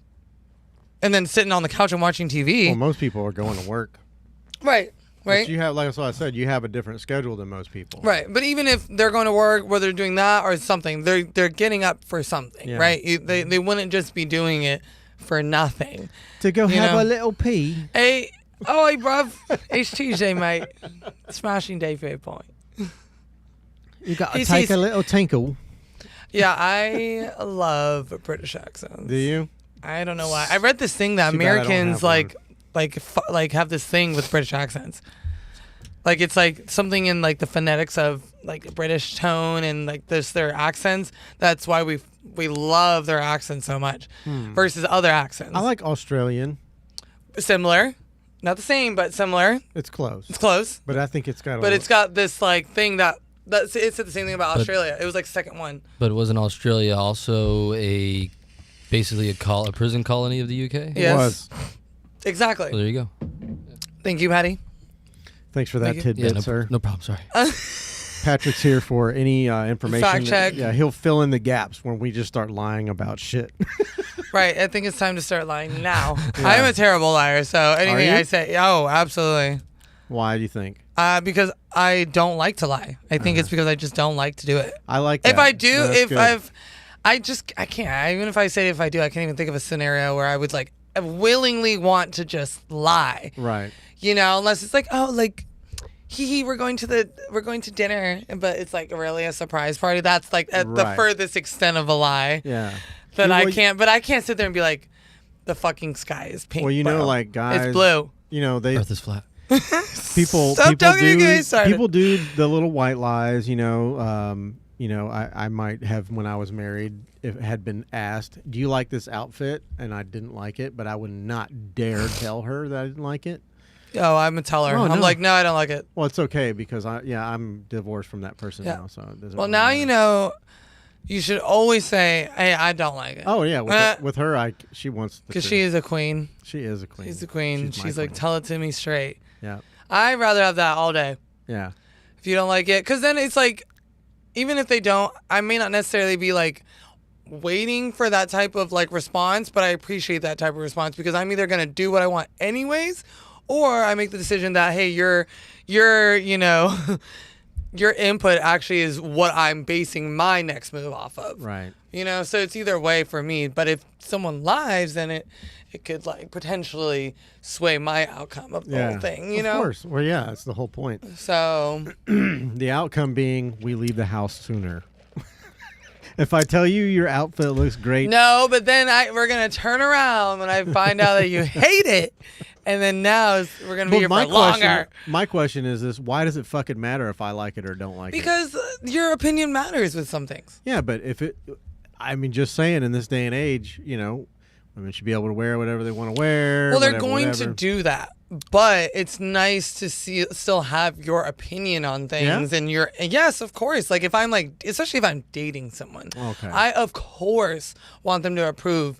And then sitting on the couch and watching TV. Well, most people are going to work. Right. But you have, like I said, you have a different schedule than most people. Right. But even if they're going to work, whether they're doing that or something, they're getting up for something, right? They wouldn't just be doing it for nothing. To go have a little pee. Hey, bruv. It's Tuesday, mate. Smashing day for your point. You got to take a little tinkle. Yeah, I love British accents. Do you? I don't know why. I read this thing that Americans like have this thing with British accents. Like it's like something in like the phonetics of like British tone and like their accents. That's why we love their accents so much versus other accents. I like Australian. Similar. Not the same, but similar. It's close. It's close. But I think it's got it's got this like thing that it said the same thing about Australia. It was like the second one. But wasn't Australia also basically a prison colony of the UK? Yes. It was. Exactly. Well, there you go. Thank you, Patty. Thanks for that tidbit, sir. No problem, sorry. Patrick's here for any information. Fact check. Yeah, he'll fill in the gaps when we just start lying about shit. Right. I think it's time to start lying now. Yeah. I am a terrible liar, so anything I say, absolutely. Why do you think? Because I don't like to lie. I think it's because I just don't like to do it. I like that. If I do, I can't. Even if I do, I can't even think of a scenario where I would like willingly want to just lie. Right. You know, unless it's like, we're going to dinner, but it's like really a surprise party. That's like at the furthest extent of a lie. Yeah. But I can't sit there and be like, the fucking sky is pink. Well, you know, like guys, it's blue. You know, Earth is flat. People do the little white lies. You know, I might have, when I was married, if it had been asked, do you like this outfit? And I didn't like it, but I would not dare tell her that I didn't like it. Oh, I'm a teller. I'm like, no, I don't like it. Well, it's okay because I'm divorced from that person now. So it doesn't now matter. You know, you should always say, hey, I don't like it. Oh, yeah. With her, she wants the because she is a queen. She is a queen. She's a queen. She's like, queen. tell it to me straight. Yeah. I'd rather have that all day. Yeah. If you don't like it, because then it's like, even if they don't, I may not necessarily be like waiting for that type of like response, but I appreciate that type of response because I'm either gonna do what I want anyways, or I make the decision that, hey, your you know, your input actually is what I'm basing my next move off of. Right. You know, so it's either way for me. But if someone lies, then it could like potentially sway my outcome of the whole thing. You know. Of course. Well, yeah, that's the whole point. So the outcome being we leave the house sooner. If I tell you your outfit looks great. No, but then we're going to turn around when I find out that you hate it. And then now we're going to be here for longer. My question is this. Why does it fucking matter if I like it or don't like because it? Because your opinion matters with some things. Yeah, but if it... I mean, just saying in this day and age, you know, women should be able to wear whatever they want to wear. Well, they're going to do that. But it's nice to still have your opinion on things, and yes, of course. Like if I'm like, especially if I'm dating someone, I of course want them to approve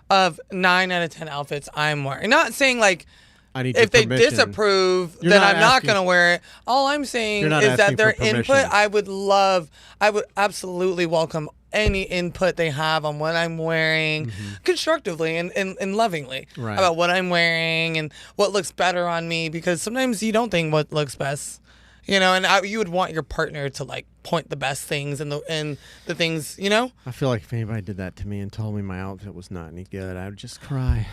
of 9 out of 10 outfits I'm wearing. Not saying like if they disapprove, then I'm not going to wear it. All I'm saying is that their input, I would absolutely welcome any input they have on what I'm wearing constructively and lovingly about what I'm wearing and what looks better on me, because sometimes you don't think what looks best, you know, and you would want your partner to like point the best things and the things, you know. I feel like if anybody did that to me and told me my outfit was not any good, I would just cry.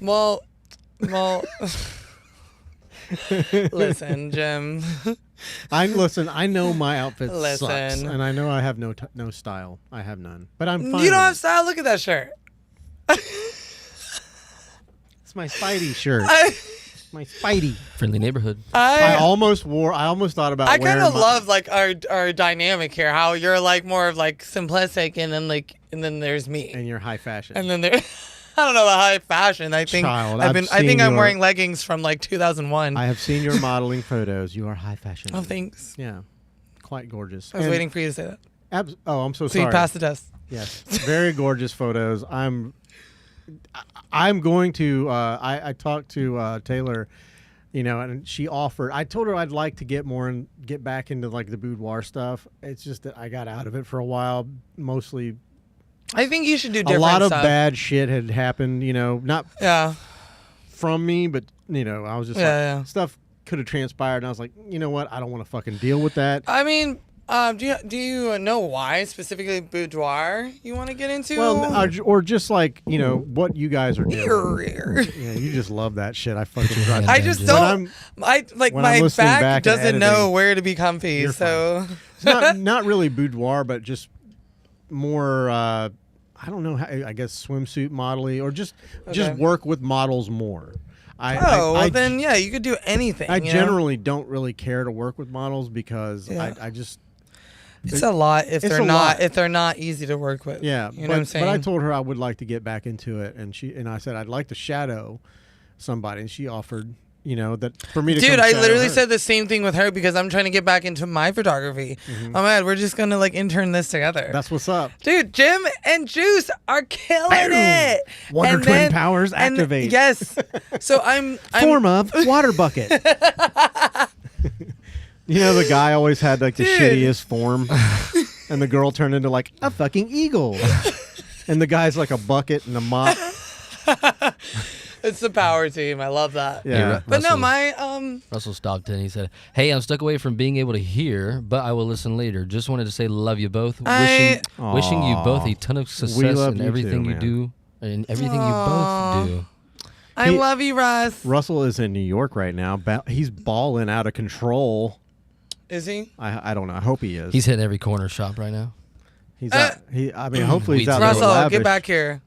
Well listen, Jim. I know my outfit sucks, and I know I have no style. I have none, but I'm fine. You don't have style. Look at that shirt. It's my Spidey shirt. My Spidey. Friendly neighborhood. I almost thought about. I kind of love like our dynamic here. How you're like more of like simplistic, and then there's me. And you're high fashion. And then there. I don't know about high fashion. I think I'm wearing leggings from like 2001. I have seen your modeling photos. You are high fashion. Oh, thanks. Yeah, quite gorgeous. I was waiting for you to say that. I'm so sorry. So you passed the test. Yes, very gorgeous photos. I'm going to. I talked to Taylor, you know, and she offered. I told her I'd like to get back into like the boudoir stuff. It's just that I got out of it for a while, mostly. I think you should do different stuff. A lot of stuff. bad shit had happened, you know, not from me, but, you know, I was just stuff could have transpired, and I was like, you know what, I don't want to fucking deal with that. I mean, do you know why specifically boudoir you want to get into? Well, or just like, you know, what you guys are doing. Yeah, you just love that shit. I fucking drive. I just don't. My back doesn't know where to be comfy, so it's not really boudoir, but just more I don't know how, I guess swimsuit modeling, or just work with models more. Then you could do anything. I generally don't really care to work with models because I just it's a lot if they're not easy to work with. Yeah, you know what I'm saying? But I told her I would like to get back into it, and I said I'd like to shadow somebody, and she offered, you know, that for me to Dude, I literally said the same thing with her because I'm trying to get back into my photography. Oh man, we're just gonna like intern this together. That's what's up. Dude, Jim and Juice are killing it. Wonder Twin powers activate. Yes. So I'm form of water bucket. You know, the guy always had like the shittiest form, and the girl turned into like a fucking eagle, and the guy's like a bucket and a mop. It's the power team. I love that. Yeah. But no, Russell stopped in. He said, "Hey, I'm stuck away from being able to hear, but I will listen later. Just wanted to say love you both. Wishing you both a ton of success in everything you do and everything you both do." I love you, Russ. Russell is in New York right now. He's balling out of control. Is he? I don't know. I hope he is. He's hitting every corner shop right now. He's out. Hopefully he's out there. Russell, get back here.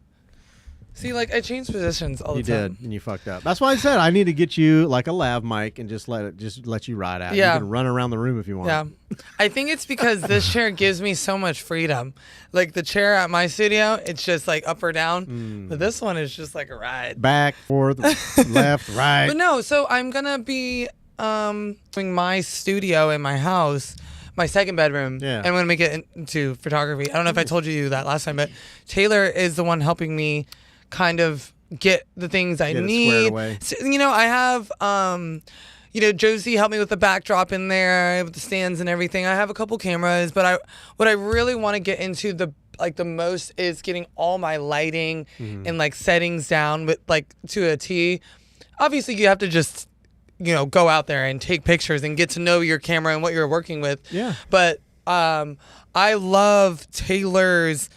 See, like, I changed positions all the time. You did, and you fucked up. That's why I said I need to get you like a lav mic and just let you ride out. Yeah. You can run around the room if you want. Yeah. I think it's because this chair gives me so much freedom. Like the chair at my studio, it's just like up or down. But this one is just like a ride. Back, forth, left, right. But no, so I'm gonna be doing my studio in my house, my second bedroom. Yeah. And I'm gonna make it into photography. I don't know if I told you that last time, but Taylor is the one helping me kind of get the things I need. So, I have Josie helped me with the backdrop in there with the stands and everything. I have a couple cameras, but what I really want to get into the most is getting all my lighting and like settings down with like to a T. Obviously, you have to just go out there and take pictures and get to know your camera and what you're working with. Yeah. But I love Taylor's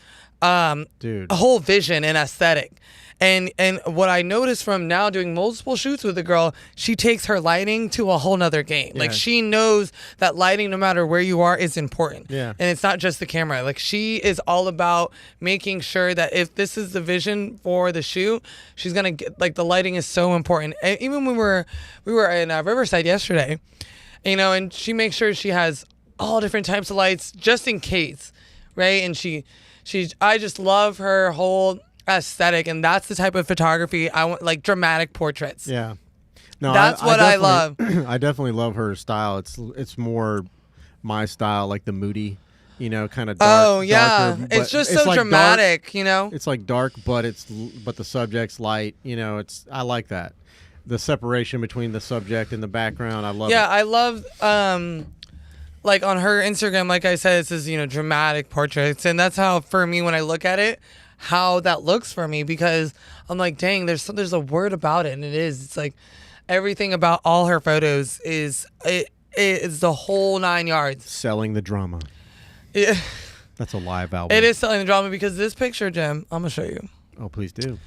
whole vision and aesthetic. And what I noticed from now doing multiple shoots with the girl, she takes her lighting to a whole nother game. Yeah. Like she knows that lighting, no matter where you are, is important. Yeah. And it's not just the camera. Like she is all about making sure that if this is the vision for the shoot, she's gonna get the lighting is so important. And even when we were in Riverside yesterday, and she makes sure she has all different types of lights just in case, right? And I just love her whole aesthetic, and that's the type of photography I want, like dramatic portraits. Yeah, no, that's what I love. I definitely love her style. It's more my style, like the moody, kind of dark. Oh yeah, darker, it's just so like dramatic, dark, It's like dark, but the subject's light. I like that. The separation between the subject and the background, I love. Yeah, it. I love. Like on her Instagram, like I said, it says dramatic portraits, and that's how for me when I look at it. How that looks for me, because I'm like, dang, there's a word about it, and it's like everything about all her photos is the whole 9 yards. Selling the drama. Yeah. That's a live album. It is selling the drama, because this picture, Jim, I'm gonna show you. Oh, please do.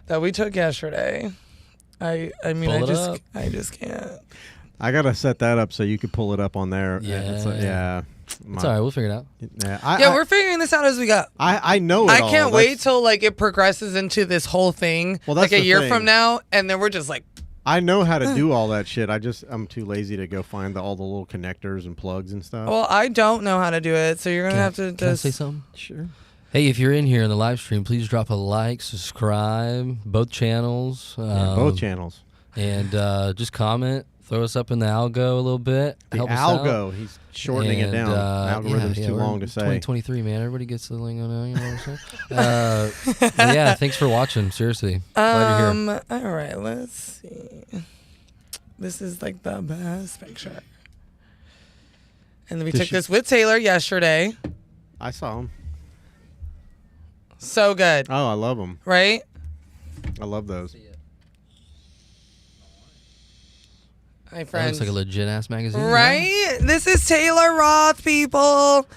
That we took yesterday. I just can't. I gotta set that up so you could pull it up on there. Yeah. It's all right. We'll figure it out. Yeah, we're figuring this out as we go. I know it. I can't wait till it progresses into this whole thing. Well, that's like a year from now, and then we're just like. I know how to do all that shit. I'm too lazy to go find all the little connectors and plugs and stuff. Well, I don't know how to do it, so you're gonna have to. Can I say something? Sure. Hey, if you're in here in the live stream, please drop a like, subscribe, both channels. Both channels. And just comment. Throw us up in the algo a little bit. Help us out. He's shortening it down. Algorithm's too long to say. 2023, man. Everybody gets the lingo now. You know what I'm saying? Yeah, thanks for watching. Seriously. Glad you're here. All right, let's see. This is the best picture. And we took this with Taylor yesterday. I saw him. So good. Oh, I love them. Right? I love those. Hi, friends. That looks like a legit ass magazine. Right? Yeah. This is Taylor Roth, people.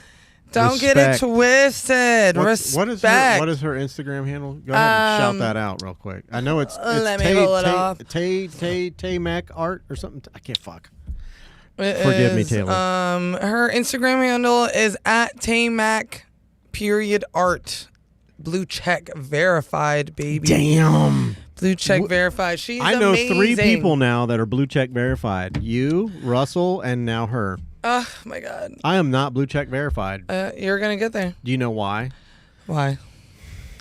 Don't get it twisted. Respect. What is her Instagram handle? Go ahead and shout that out real quick. I know it's let me pull it off. Tay Mac Art or something. I can't fuck. Forgive me, Taylor. Her Instagram handle is @TayMac_art. Blue check verified, baby. Damn. Blue check verified. She's I know amazing. 3 people now that are blue check verified. You, Russell, and now her. Oh my God. I am not blue check verified. You're gonna get there. Do you know why? Why?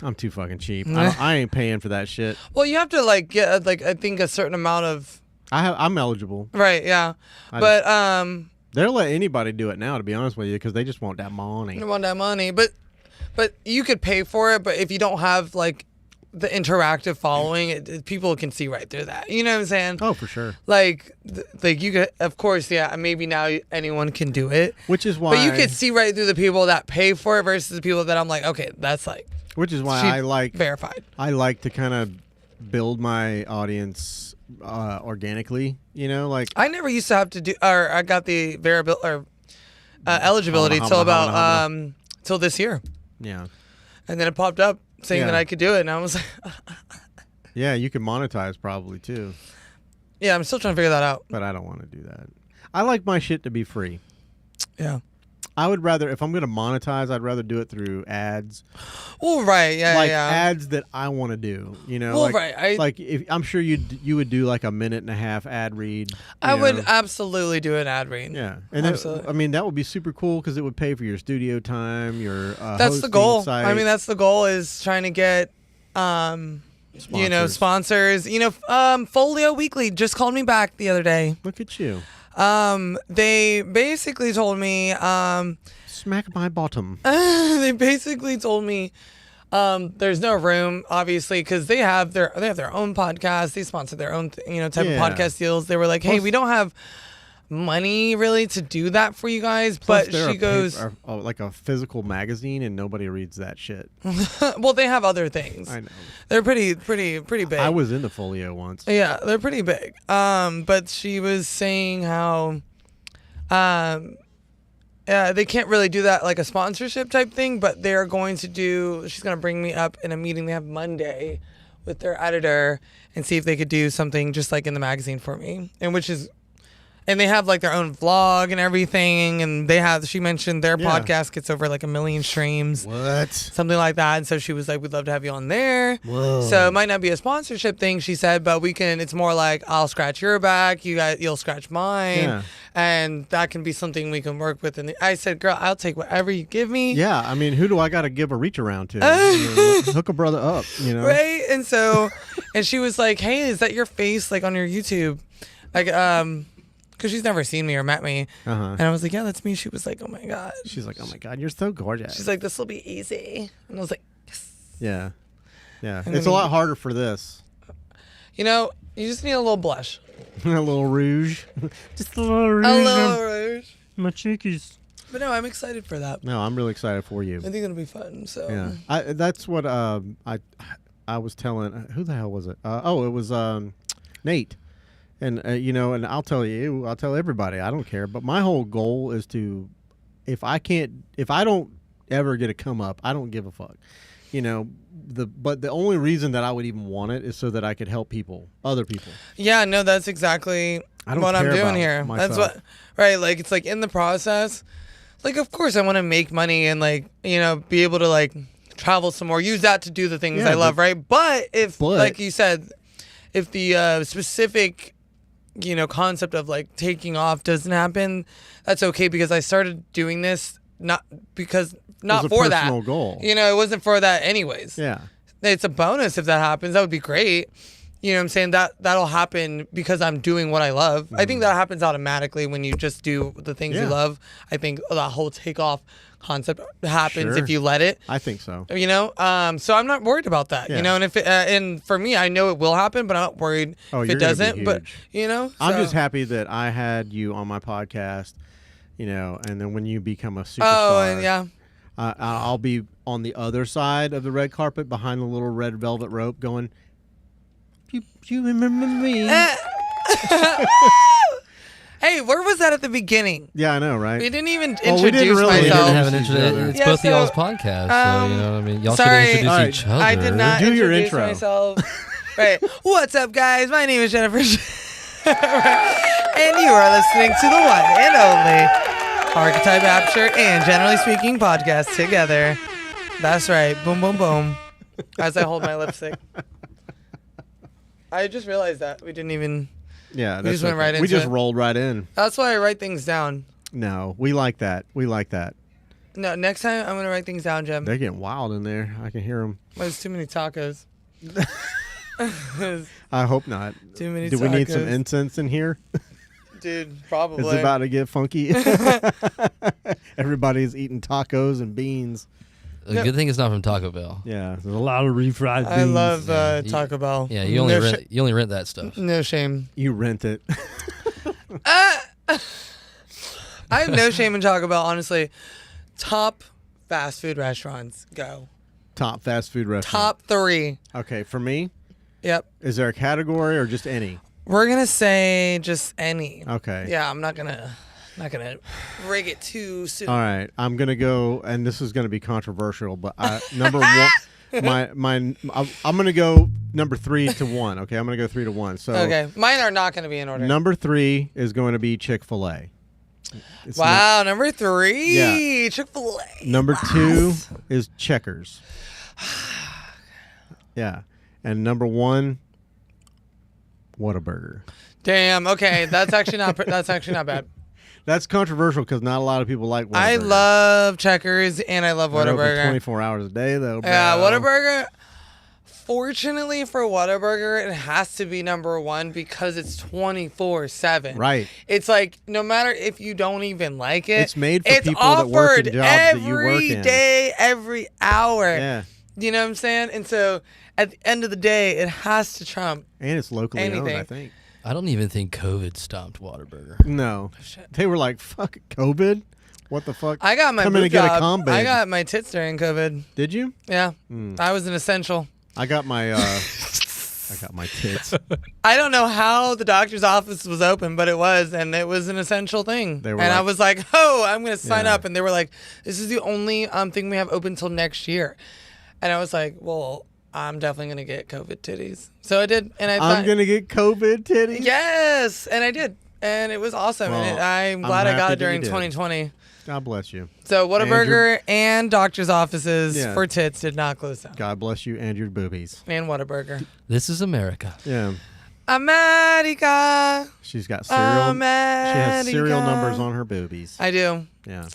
I'm too fucking cheap. I ain't paying for that shit. Well, you have to get I think a certain amount of. I'm eligible. Right. Yeah. They'll let anybody do it now, to be honest with you, because they just want that money. They want that money, but you could pay for it. But if you don't have the interactive following, people can see right through that. You know what I'm saying? Oh, for sure. You could, of course, yeah. Maybe now anyone can do it, which is why. But you could see right through the people that pay for it versus the people that I'm like, okay, that's Which is why I like verified. I like to kind of build my audience organically. I never used to have to do, or I got the eligibility till this year. Yeah. And then it popped up saying that I could do it, and I was like, yeah, you could monetize probably too. Yeah, I'm still trying to figure that out. But I don't want to do that. I like my shit to be free. Yeah. I would rather, if I'm going to monetize, I'd rather do it through ads. Well, right, yeah, ads that I want to do, Well, right. If I'm sure you would do a minute and a half ad read. I would absolutely do an ad read. Yeah, and then, that would be super cool because it would pay for your studio time, your that's the goal. Site. I mean, that's the goal, is trying to get sponsors. Folio Weekly just called me back the other day. Look at you. They basically told me smack my bottom. They basically told me There's no room, obviously, because they have their own podcast. They sponsor their own, type of podcast deals. They were like, hey, we don't have money really to do that for you guys, but she goes like a physical magazine, and nobody reads that shit. Well, they have other things. I know. They're pretty big. I was in the Folio once. Yeah, they're pretty big. But she was saying how they can't really do that like a sponsorship type thing, but they're going to do, she's going to bring me up in a meeting they have Monday with their editor and see if they could do something just like in the magazine for me. And they have like their own vlog and everything, and she mentioned their podcast gets over like 1 million streams. What? Something like that. And so she was like, we'd love to have you on there. Whoa. So it might not be a sponsorship thing, she said, but it's more like I'll scratch your back, you'll scratch mine. Yeah. And that can be something we can work with. And I said, girl, I'll take whatever you give me. Yeah, I mean, who do I got to give a reach around to? Hook a brother up, Right? And so, and she was like, hey, is that your face like on your YouTube? Like, because she's never seen me or met me. And I was like, yeah, that's me. She was like, oh my God. She's like, oh my God, you're so gorgeous. She's like, this will be easy. And I was like, yes. Yeah. Yeah. It's a lot harder for this. You just need a little blush. A little rouge. Just a little rouge. A little rouge. My cheekies. But no, I'm excited for that. No, I'm really excited for you. I think it'll be fun. So yeah, that's what I was telling. Who the hell was it? It was Nate. And and I'll tell everybody, I don't care. But my whole goal is to, if I don't ever get a come up, I don't give a fuck. But the only reason that I would even want it is so that I could help other people. Yeah, no, that's exactly what I'm doing here. Myself. That's what, right? Like, it's like in the process, like, of course I want to make money and like, be able to like travel some more, use that to do the things I love, right? But like you said, if the specific concept of like taking off doesn't happen, that's okay, because I started doing this not for that goal. It wasn't for that anyways. Yeah, it's a bonus if that happens. That would be great. You know what I'm saying? That'll happen because I'm doing what I love. I think that happens automatically when you just do the things you love. I think that whole takeoff concept happens if you let it. I think so. So I'm not worried about that. And if and for me, I know it will happen, but I'm not worried if it doesn't. But I'm just happy that I had you on my podcast. And then when you become a superstar, and I'll be on the other side of the red carpet behind the little red velvet rope, going, "You remember me?" Hey, where was that at the beginning? Yeah, I know, right? We didn't even introduce myself. We didn't have an introduction. It's both of y'all's podcasts, so you know what I mean. Y'all should introduce each other. I did not do your introduce intro. myself. Right. What's up, guys? My name is Jennifer, and you are listening to the one and only Archetype Aperture and Generally Speaking podcast together. That's right. Boom, boom, boom. As I hold my lipstick. I just realized that we didn't even. Yeah, we just went right into it. We just rolled right in. That's why I write things down. No, we like that. No, next time I'm going to write things down, Jem. They're getting wild in there. I can hear them. There's too many tacos. I hope not. Too many tacos. Do we need some incense in here? Dude, probably. It's about to get funky. Everybody's eating tacos and beans. The good thing it's not from Taco Bell. Yeah, there's a lot of refried beans. I love Taco Bell. Yeah, you only rent that stuff. No shame. You rent it. I have no shame in Taco Bell, honestly. Top fast food restaurants, go. Top fast food restaurant. Top 3. Okay, for me? Yep. Is there a category or just any? We're going to say just any. Okay. Yeah, I'm not gonna rig it too soon. All right, I'm gonna go, and this is gonna be controversial, but number one, I'm gonna go number 3 to 1. Okay, I'm gonna go 3 to 1. So okay, mine are not gonna be in order. Number 3 is going to be Chick-fil-A. Wow, number 3, yeah. Chick-fil-A. Number 2 is Checkers. Yeah, and number 1, Whataburger. Damn. Okay, that's actually not bad. That's controversial because not a lot of people like Whataburger. I love Checkers and I love Whataburger. 24 hours a day, though, bro. Yeah, Whataburger. Fortunately for Whataburger, it has to be number 1 because it's 24/7. Right. It's like no matter if you don't even like it, it's made for people that work in jobs that you work in. Every day, every hour. Yeah. You know what I'm saying? And so at the end of the day, it has to trump. And it's locally owned, I think. I don't even think COVID stopped Whataburger. No. Oh, they were like, fuck COVID? What the fuck? I got my Come in and get a comb bag. I got my tits during COVID. Did you? Yeah. I was an essential. I got my I got my tits. I don't know how the doctor's office was open, but it was, and it was an essential thing. And I was like, oh, I'm going to sign up. And they were like, this is the only thing we have open till next year. And I was like, well, I'm definitely going to get COVID titties. So I did. And I'm going to get COVID titties? Yes. And I did. And it was awesome. Well, and I'm glad I got it during 2020. God bless you. So Whataburger and doctor's offices for tits did not close down. God bless you and your boobies. And Whataburger. This is America. Yeah. America. She's got serial. America. She has serial numbers on her boobies. I do. Yeah.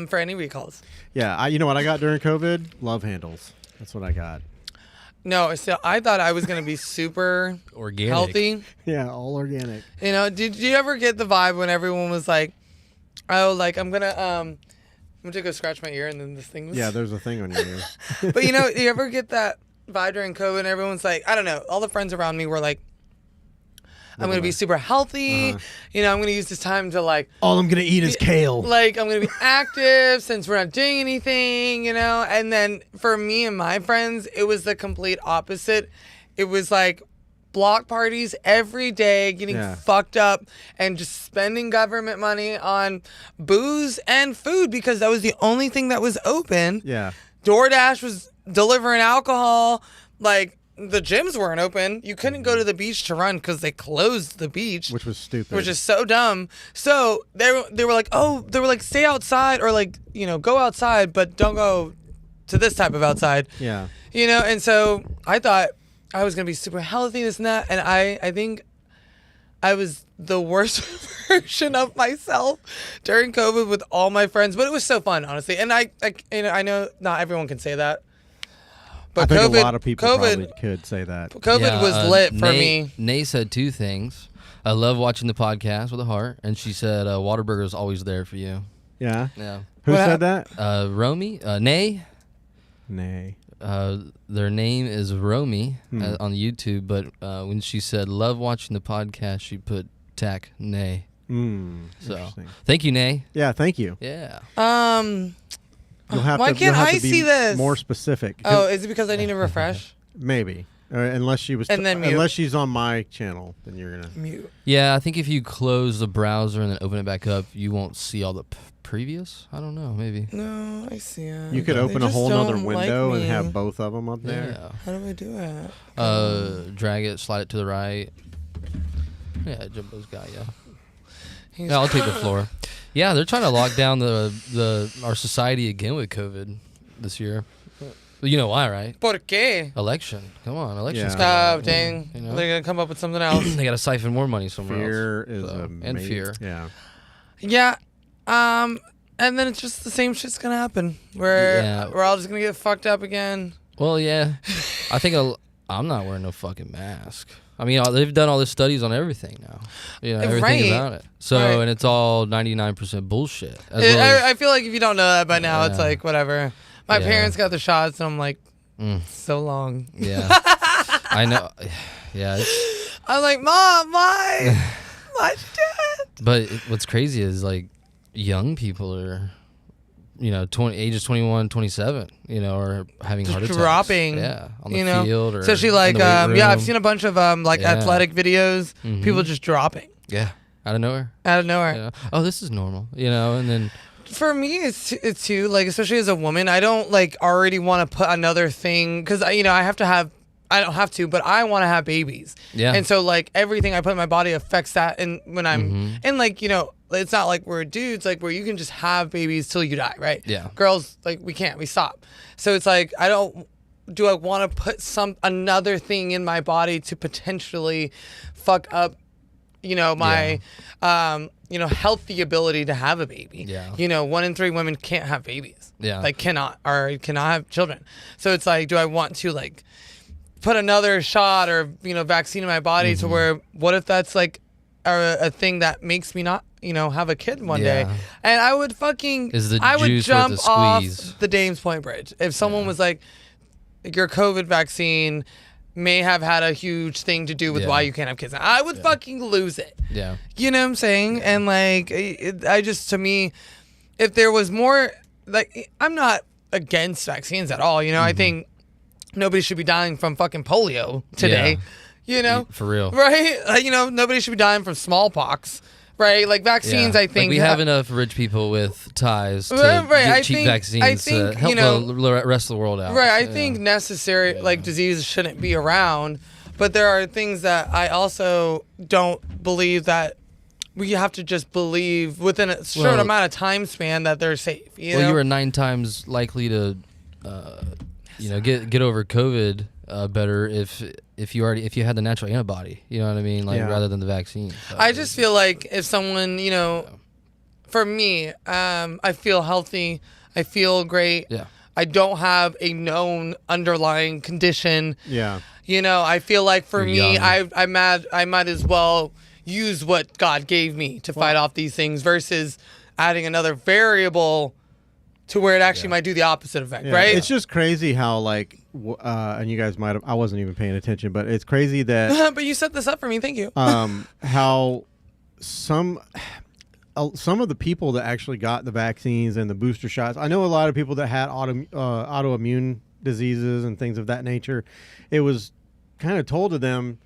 For any recalls. Yeah. You know what I got during COVID? Love handles. That's what I got. No, so I thought I was going to be super organic, healthy. Yeah, all organic. You know, did you ever get the vibe when everyone was like, oh, like I'm gonna go scratch my ear and then this thing was... Yeah, there's a thing on your ear. But you know, you ever get that vibe during COVID and everyone's like, I don't know, all the friends around me were like, I'm going to be super healthy. You know, I'm going to use this time to like... All I'm going to eat is kale. Like, I'm going to be active since we're not doing anything, you know? And then for me and my friends, it was the complete opposite. It was like block parties every day, getting fucked up and just spending government money on booze and food because that was the only thing that was open. Yeah. DoorDash was delivering alcohol. Like... The gyms weren't open. You couldn't go to the beach to run because they closed the beach. Which was stupid. Which is so dumb. So they were like, stay outside or like, you know, go outside, but don't go to this type of outside. Yeah. You know, and so I thought I was going to be super healthy, this and that. And I think I was the worst version of myself during COVID with all my friends. But it was so fun, honestly. And I know not everyone can say that. But I think a lot of people probably could say that. COVID was lit for me. Nay said two things. I love watching the podcast with a heart. And she said, Whataburger is always there for you. Yeah? Yeah. Who said that? Romy. Nay. Nay. Their name is Romy on YouTube. But when she said, love watching the podcast, she put tack Nay. So thank you, Nay. Yeah, thank you. Yeah. Why can't I see this? More specific. Oh, is it because I need to refresh? Maybe. Unless she was. Unless she's on my channel, then you're gonna mute. Yeah, I think if you close the browser and then open it back up, you won't see all the previous. I don't know. Maybe. No, I see it. You could open a whole nother window and have both of them up there. Yeah. How do I do it? Drag it, slide it to the right. Yeah, Jumbo's guy. Yeah. I'll take the floor. Yeah, they're trying to lock down our society again with COVID this year. You know why, right? ¿Por qué? Election. Come on, election's coming up. Dang. You know? They're going to come up with something else. They got to siphon more money somewhere fear else. Fear is amazing. And fear. Yeah. Yeah. And then it's just the same shit's going to happen. We're all just going to get fucked up again. Well, yeah. I think I'm not wearing no fucking mask. I mean, they've done all the studies on everything now. You know, everything about it. So, and it's all 99% bullshit. I feel like if you don't know that by now, it's like, whatever. My parents got the shots, and I'm like, so long. Yeah. I know. Yeah. I'm like, Mom, why? Why'd you do it? But what's crazy is, like, young people are... You know, ages 21, 27, you know, are having heart attacks. Dropping. Yeah, on the field or especially like, in the weight room. I've seen a bunch of athletic videos, people just dropping. Yeah, out of nowhere. Yeah. Oh, this is normal, you know, and then... For me, it's too, like, especially as a woman, I don't, like, already want to put another thing, because, you know, I don't have to, but I want to have babies. Yeah. And so, like, everything I put in my body affects that, and when I'm, and, like, you know, it's not like we're dudes, like, where you can just have babies till you die, right? Yeah. Girls, like, we can't, we stop. So it's like, I want to put another thing in my body to potentially fuck up, you know, my, you know, healthy ability to have a baby. Yeah. You know, 1 in 3 women can't have babies. Yeah. Like, cannot have children. So it's like, do I want to, like, put another shot or, you know, vaccine in my body to where, what if that's, like, a thing that makes me not, you know, have a kid one day? And I would jump off the Dames Point Bridge if someone was like, your COVID vaccine may have had a huge thing to do with why you can't have kids. I would fucking lose it. Yeah. You know what I'm saying? And like, to me, if there was more, like, I'm not against vaccines at all. You know, I think nobody should be dying from fucking polio today. Yeah. You know? For real. Right? Like, you know, nobody should be dying from smallpox. Right, like vaccines, I think like we have enough rich people with ties to get cheap vaccines to help the rest of the world out. Right, I think necessary like diseases shouldn't be around, but there are things that I also don't believe that we have to just believe within a short amount of time span that they're safe. You know? You were 9 times likely to, get over COVID better if you had the natural antibody, you know what I mean, like rather than the vaccine. So I just feel like if someone, you know, for me, I feel healthy, I feel great. Yeah. I don't have a known underlying condition. Yeah. You know, I feel like for You're me, young. I might as well use what God gave me to fight off these things versus adding another variable to where it actually might do the opposite effect, right? It's just crazy how, like, and you guys might have, I wasn't even paying attention, but it's crazy that. But you set this up for me, thank you. How some of the people that actually got the vaccines and the booster shots, I know a lot of people that had autoimmune diseases and things of that nature. It was kind of told to them,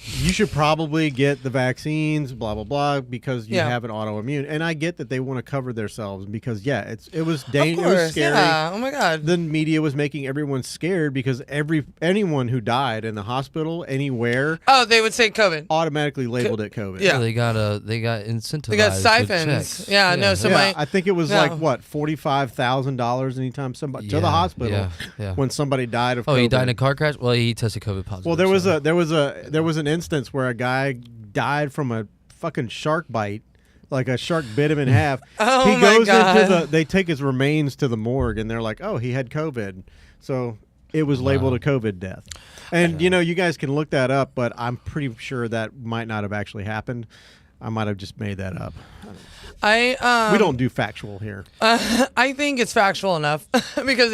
you should probably get the vaccines, blah, blah, blah, because you have an autoimmune. And I get that they want to cover themselves because, it was dangerous. It was scary. Yeah. Oh, my God. The media was making everyone scared because anyone who died in the hospital, anywhere. Oh, they would say COVID. Automatically labeled it COVID. Yeah. They got incentivized. They got with siphons. checks. Yeah, no, so I think it was like, what, $45,000 anytime somebody to the hospital when somebody died of COVID. Oh, he died in a car crash? Well, he tested COVID positive. Well, there was an instance where a guy died from a fucking shark bite, like a shark bit him in half. Oh, he my goes God. into they take his remains to the morgue and they're like, oh, he had COVID. So it was labeled a COVID death. And, you guys can look that up, but I'm pretty sure that might not have actually happened. I might have just made that up. We don't do factual here. I think it's factual enough because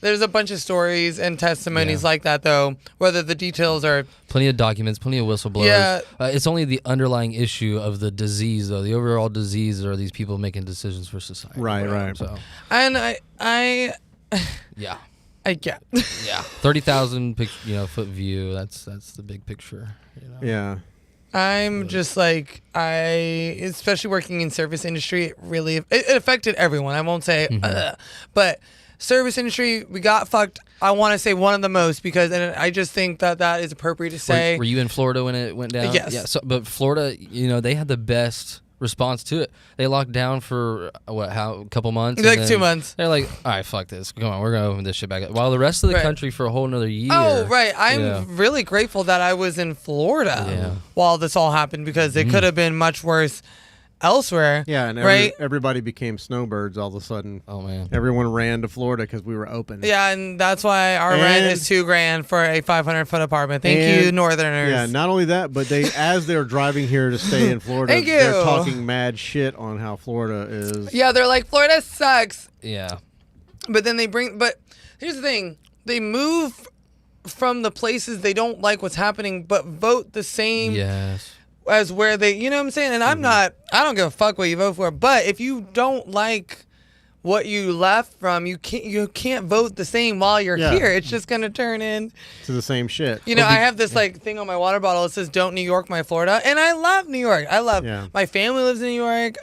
there's a bunch of stories and testimonies like that, though, whether the details are... Plenty of documents, plenty of whistleblowers. Yeah. It's only the underlying issue of the disease, though. The overall disease are these people making decisions for society. Right. So. And I Yeah. I get. Yeah. 30,000 foot view. That's the big picture. Yeah. I'm just like, especially working in service industry, it affected everyone. I won't say, but... Service industry, we got fucked. I want to say one of the most because, and I just think that is appropriate to say. Were you in Florida when it went down? Yes. Yeah. So, but Florida, they had the best response to it. They locked down for a couple months? Like 2 months. They're like, all right, fuck this. Come on, we're gonna open this shit back up. While the rest of the country for a whole another year. Oh, right. I'm really grateful that I was in Florida while this all happened because it could have been much worse elsewhere. Yeah, and everybody became snowbirds all of a sudden. Oh, man. Everyone ran to Florida because we were open. Yeah, and that's why our rent is $2,000 for a 500-foot apartment. Thank you, Northerners. Yeah, not only that, but as they're driving here to stay in Florida, they're talking mad shit on how Florida is. Yeah, they're like, Florida sucks. Yeah. But then but here's the thing. They move from the places they don't like what's happening, but vote the same. Yes. As where they, you know what I'm saying? And I don't give a fuck what you vote for. But if you don't like what you left from, you can't vote the same while you're here. It's just going to turn in to the same shit. I have this thing on my water bottle. It says, don't New York my Florida. And I love New York. My family lives in New York,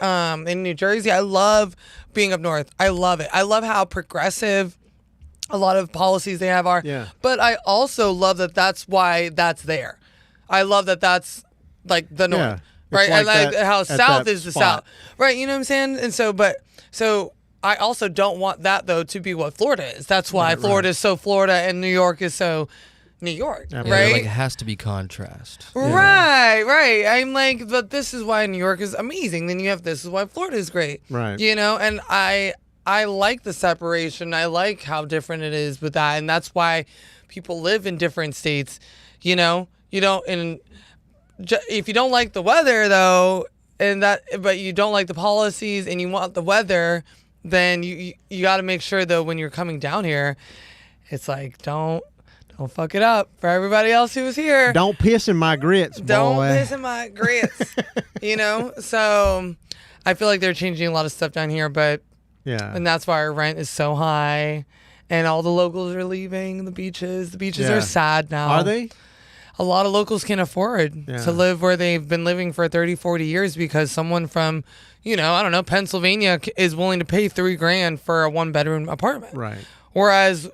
in New Jersey. I love being up north. I love it. I love how progressive a lot of policies they have are. Yeah. But I also love that that's why that's there. I love that that's like the north, right? Like I like how south is the spot. south, right? You know what I'm saying? And so I also don't want that though to be what Florida is. That's why Florida is so Florida and New York is so New York, right? Like it has to be contrast. Right. I'm like, but this is why New York is amazing. Then you have this is why Florida is great, right? And I like the separation. I like how different it is with that, and that's why people live in different states. You don't if you don't like the weather though, but you don't like the policies and you want the weather, then you got to make sure though when you're coming down here, it's like, don't fuck it up for everybody else who was here. Don't piss in my grits, boy. Don't piss in my grits. You know? So I feel like they're changing a lot of stuff down here, but yeah. And that's why our rent is so high. And all the locals are leaving the beaches. The beaches are sad now. Are they? A lot of locals can't afford to live where they've been living for 30, 40 years because someone from, I don't know, Pennsylvania is willing to pay $3,000 for a 1-bedroom apartment. Right. Whereas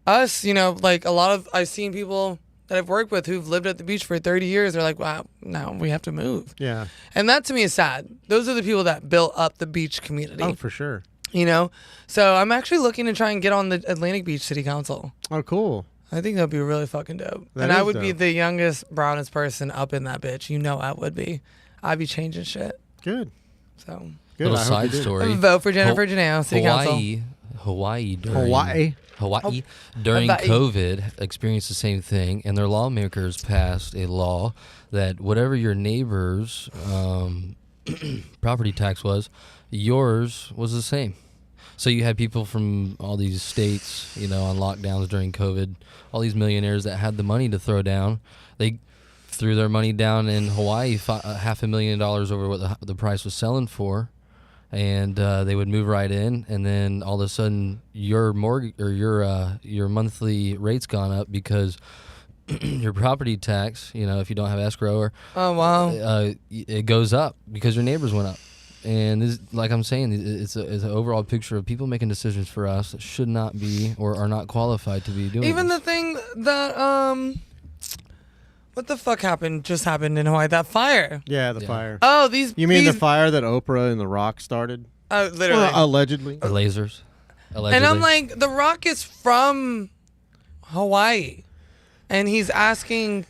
us, like a lot of, I've seen people that I've worked with who've lived at the beach for 30 years. They're like, wow, now we have to move. Yeah. And that to me is sad. Those are the people that built up the beach community. Oh, for sure. So I'm actually looking to try and get on the Atlantic Beach City Council. Oh, cool. I think that'd be really fucking dope. And I would be the youngest, brownest person up in that bitch. I would be. I'd be changing shit. Good. So. Good. Little side story. Vote for Jennifer Janelle, City Council. Hawaii during COVID experienced the same thing, and their lawmakers passed a law that whatever your neighbor's property tax was, yours was the same. So you had people from all these states, on lockdowns during COVID, all these millionaires that had the money to throw down. They threw their money down in Hawaii, $500,000 over what the price was selling for. And they would move right in, and then all of a sudden your mortgage or your monthly rate's gone up because your property tax, if you don't have escrow, or it goes up because your neighbors went up. And this, like I'm saying, it's an overall picture of people making decisions for us that should not be or are not qualified to be doing. Even this. The thing that what the fuck just happened in Hawaii? That fire. Yeah, the fire. Oh, You mean the fire that Oprah and The Rock started? Oh, literally. Well, allegedly. The lasers. Allegedly. And I'm like, The Rock is from Hawaii, and he's asking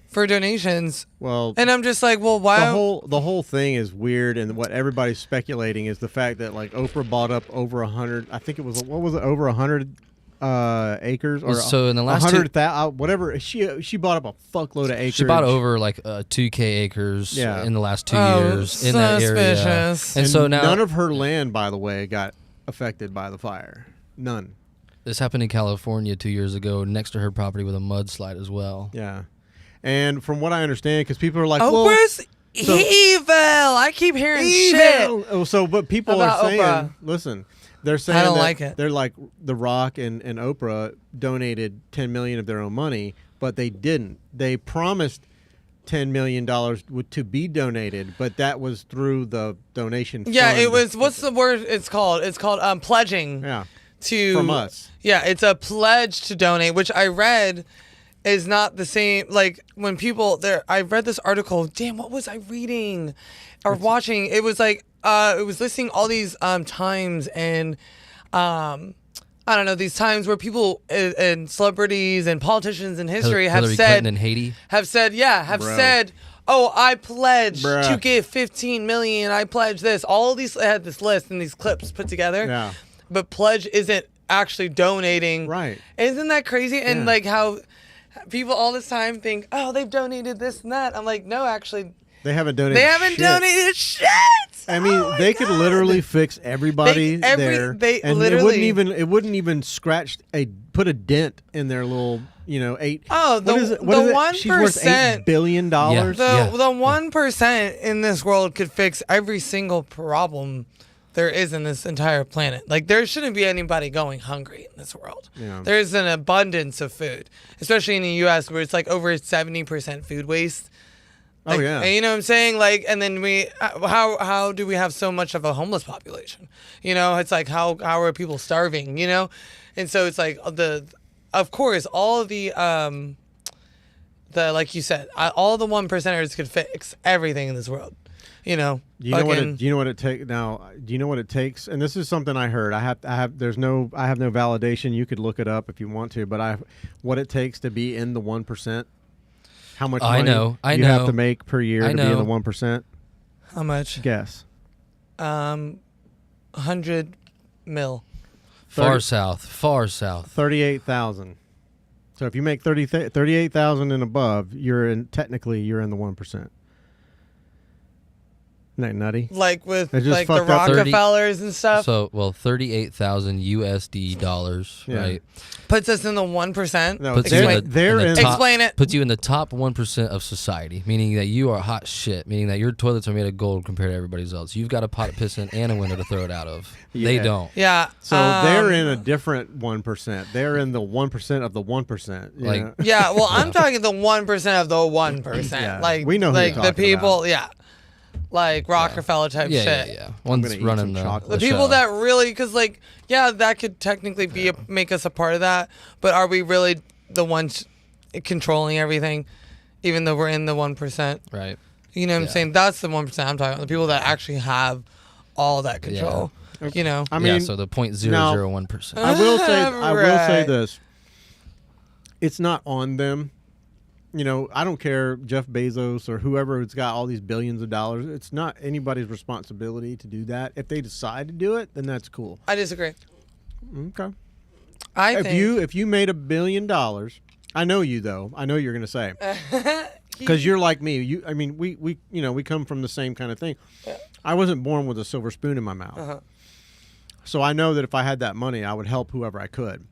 for donations. Well, and I'm just like, well, why? The whole thing is weird, and what everybody's speculating is the fact that Oprah bought up over 100. I think it was over 100. Acres or so in the last 100,000 whatever she bought up a fuckload of acres. She bought over 2K acres in the last 2 years in that area. And so now none of her land, by the way, got affected by the fire. None. This happened in California 2 years ago, next to her property with a mudslide as well. Yeah, and from what I understand, because people are like, Oprah's evil. I keep hearing shit. But people are saying, Oprah. Listen. They're saying I don't like it. They're like The Rock and Oprah donated $10 million of their own money, but they didn't. They promised $10 million to be donated, but that was through the donation fund. Yeah, it was. What's the word? It's called pledging. Yeah. From us. Yeah, it's a pledge to donate, which I read is not the same. Like when people there, I read this article. Damn, what was I reading or watching? It was like. It was listing all these times and I don't know, these times where people and celebrities and politicians in history Hillary Clinton in Haiti have said, oh, I pledge to give 15 million. I pledge this. All these had this list and these clips put together. Yeah. But pledge isn't actually donating. Right. Isn't that crazy? And how people all this time think, oh, they've donated this and that. I'm like, no, actually. They haven't donated shit. I mean, they could literally fix everybody there. It wouldn't even put a dent in their little, 8. Oh, the 1%. She's worth $8 billion. The 1% in this world could fix every single problem there is in this entire planet. There shouldn't be anybody going hungry in this world. Yeah. There's an abundance of food, especially in the U.S. where it's over 70% food waste. Oh yeah, and you know what I'm saying? And then how do we have so much of a homeless population? It's how are people starving? And so it's of course all of the like you said, all the 1%ers could fix everything in this world. Do you know what it takes now? Do you know what it takes? And this is something I heard. I have no validation. You could look it up if you want to, but what it takes to be in the 1%. How much money you have to make per year to be in the 1%? How much? Guess. 100 mil. Far south. 38,000. So if you make 38,000 and above, technically you're in the 1%. Isn't that nutty? Like with like the Rockefellers and stuff. So, well, 38,000 USD dollars, right? Puts us in the 1%. No, explain it. Puts you in the top 1% of society, meaning that you are hot shit, meaning that your toilets are made of gold compared to everybody else. You've got a pot of piss in and a window to throw it out of. They don't. Yeah. So they're in a different 1%. They're in the 1% of the 1%. Like, yeah, well, I'm talking the 1% of the 1%. Yeah. Like, we know who like you're the people, about. Like Rockefeller type shit. Yeah. One's running the people that really, because like, that could technically be make us a part of that, but are we really the ones controlling everything, even though we're in the 1%? Right. You know what I'm saying? That's the 1% I'm talking about. The people that actually have all that control. Yeah. You know. I mean, so the 0.001%. I will say this. It's not on them. You know, I don't care, Jeff Bezos or whoever has got all these billions of dollars. It's not anybody's responsibility to do that. If they decide to do it, then that's cool. I disagree. Okay. If you made $1 billion, I know you though. I know you're going to say, because you're like me. I mean, we come from the same kind of thing. I wasn't born with a silver spoon in my mouth, so I know that if I had that money, I would help whoever I could.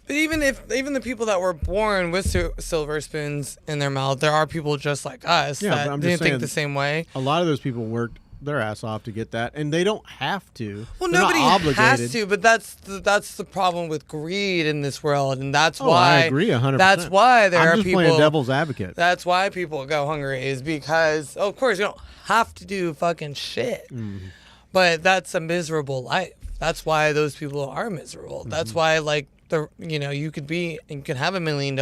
But even the people that were born with silver spoons in their mouth, there are people just like us that didn't think the same way. A lot of those people worked their ass off to get that, and they don't have to. Well, They're nobody not obligated. has to, but that's the problem with greed in this world, and that's why I agree 100%. That's why there I'm are just people. playing devil's advocate. That's why people go hungry, is because of course you don't have to do fucking shit, but that's a miserable life. That's why those people are miserable. That's why you could have $1 million.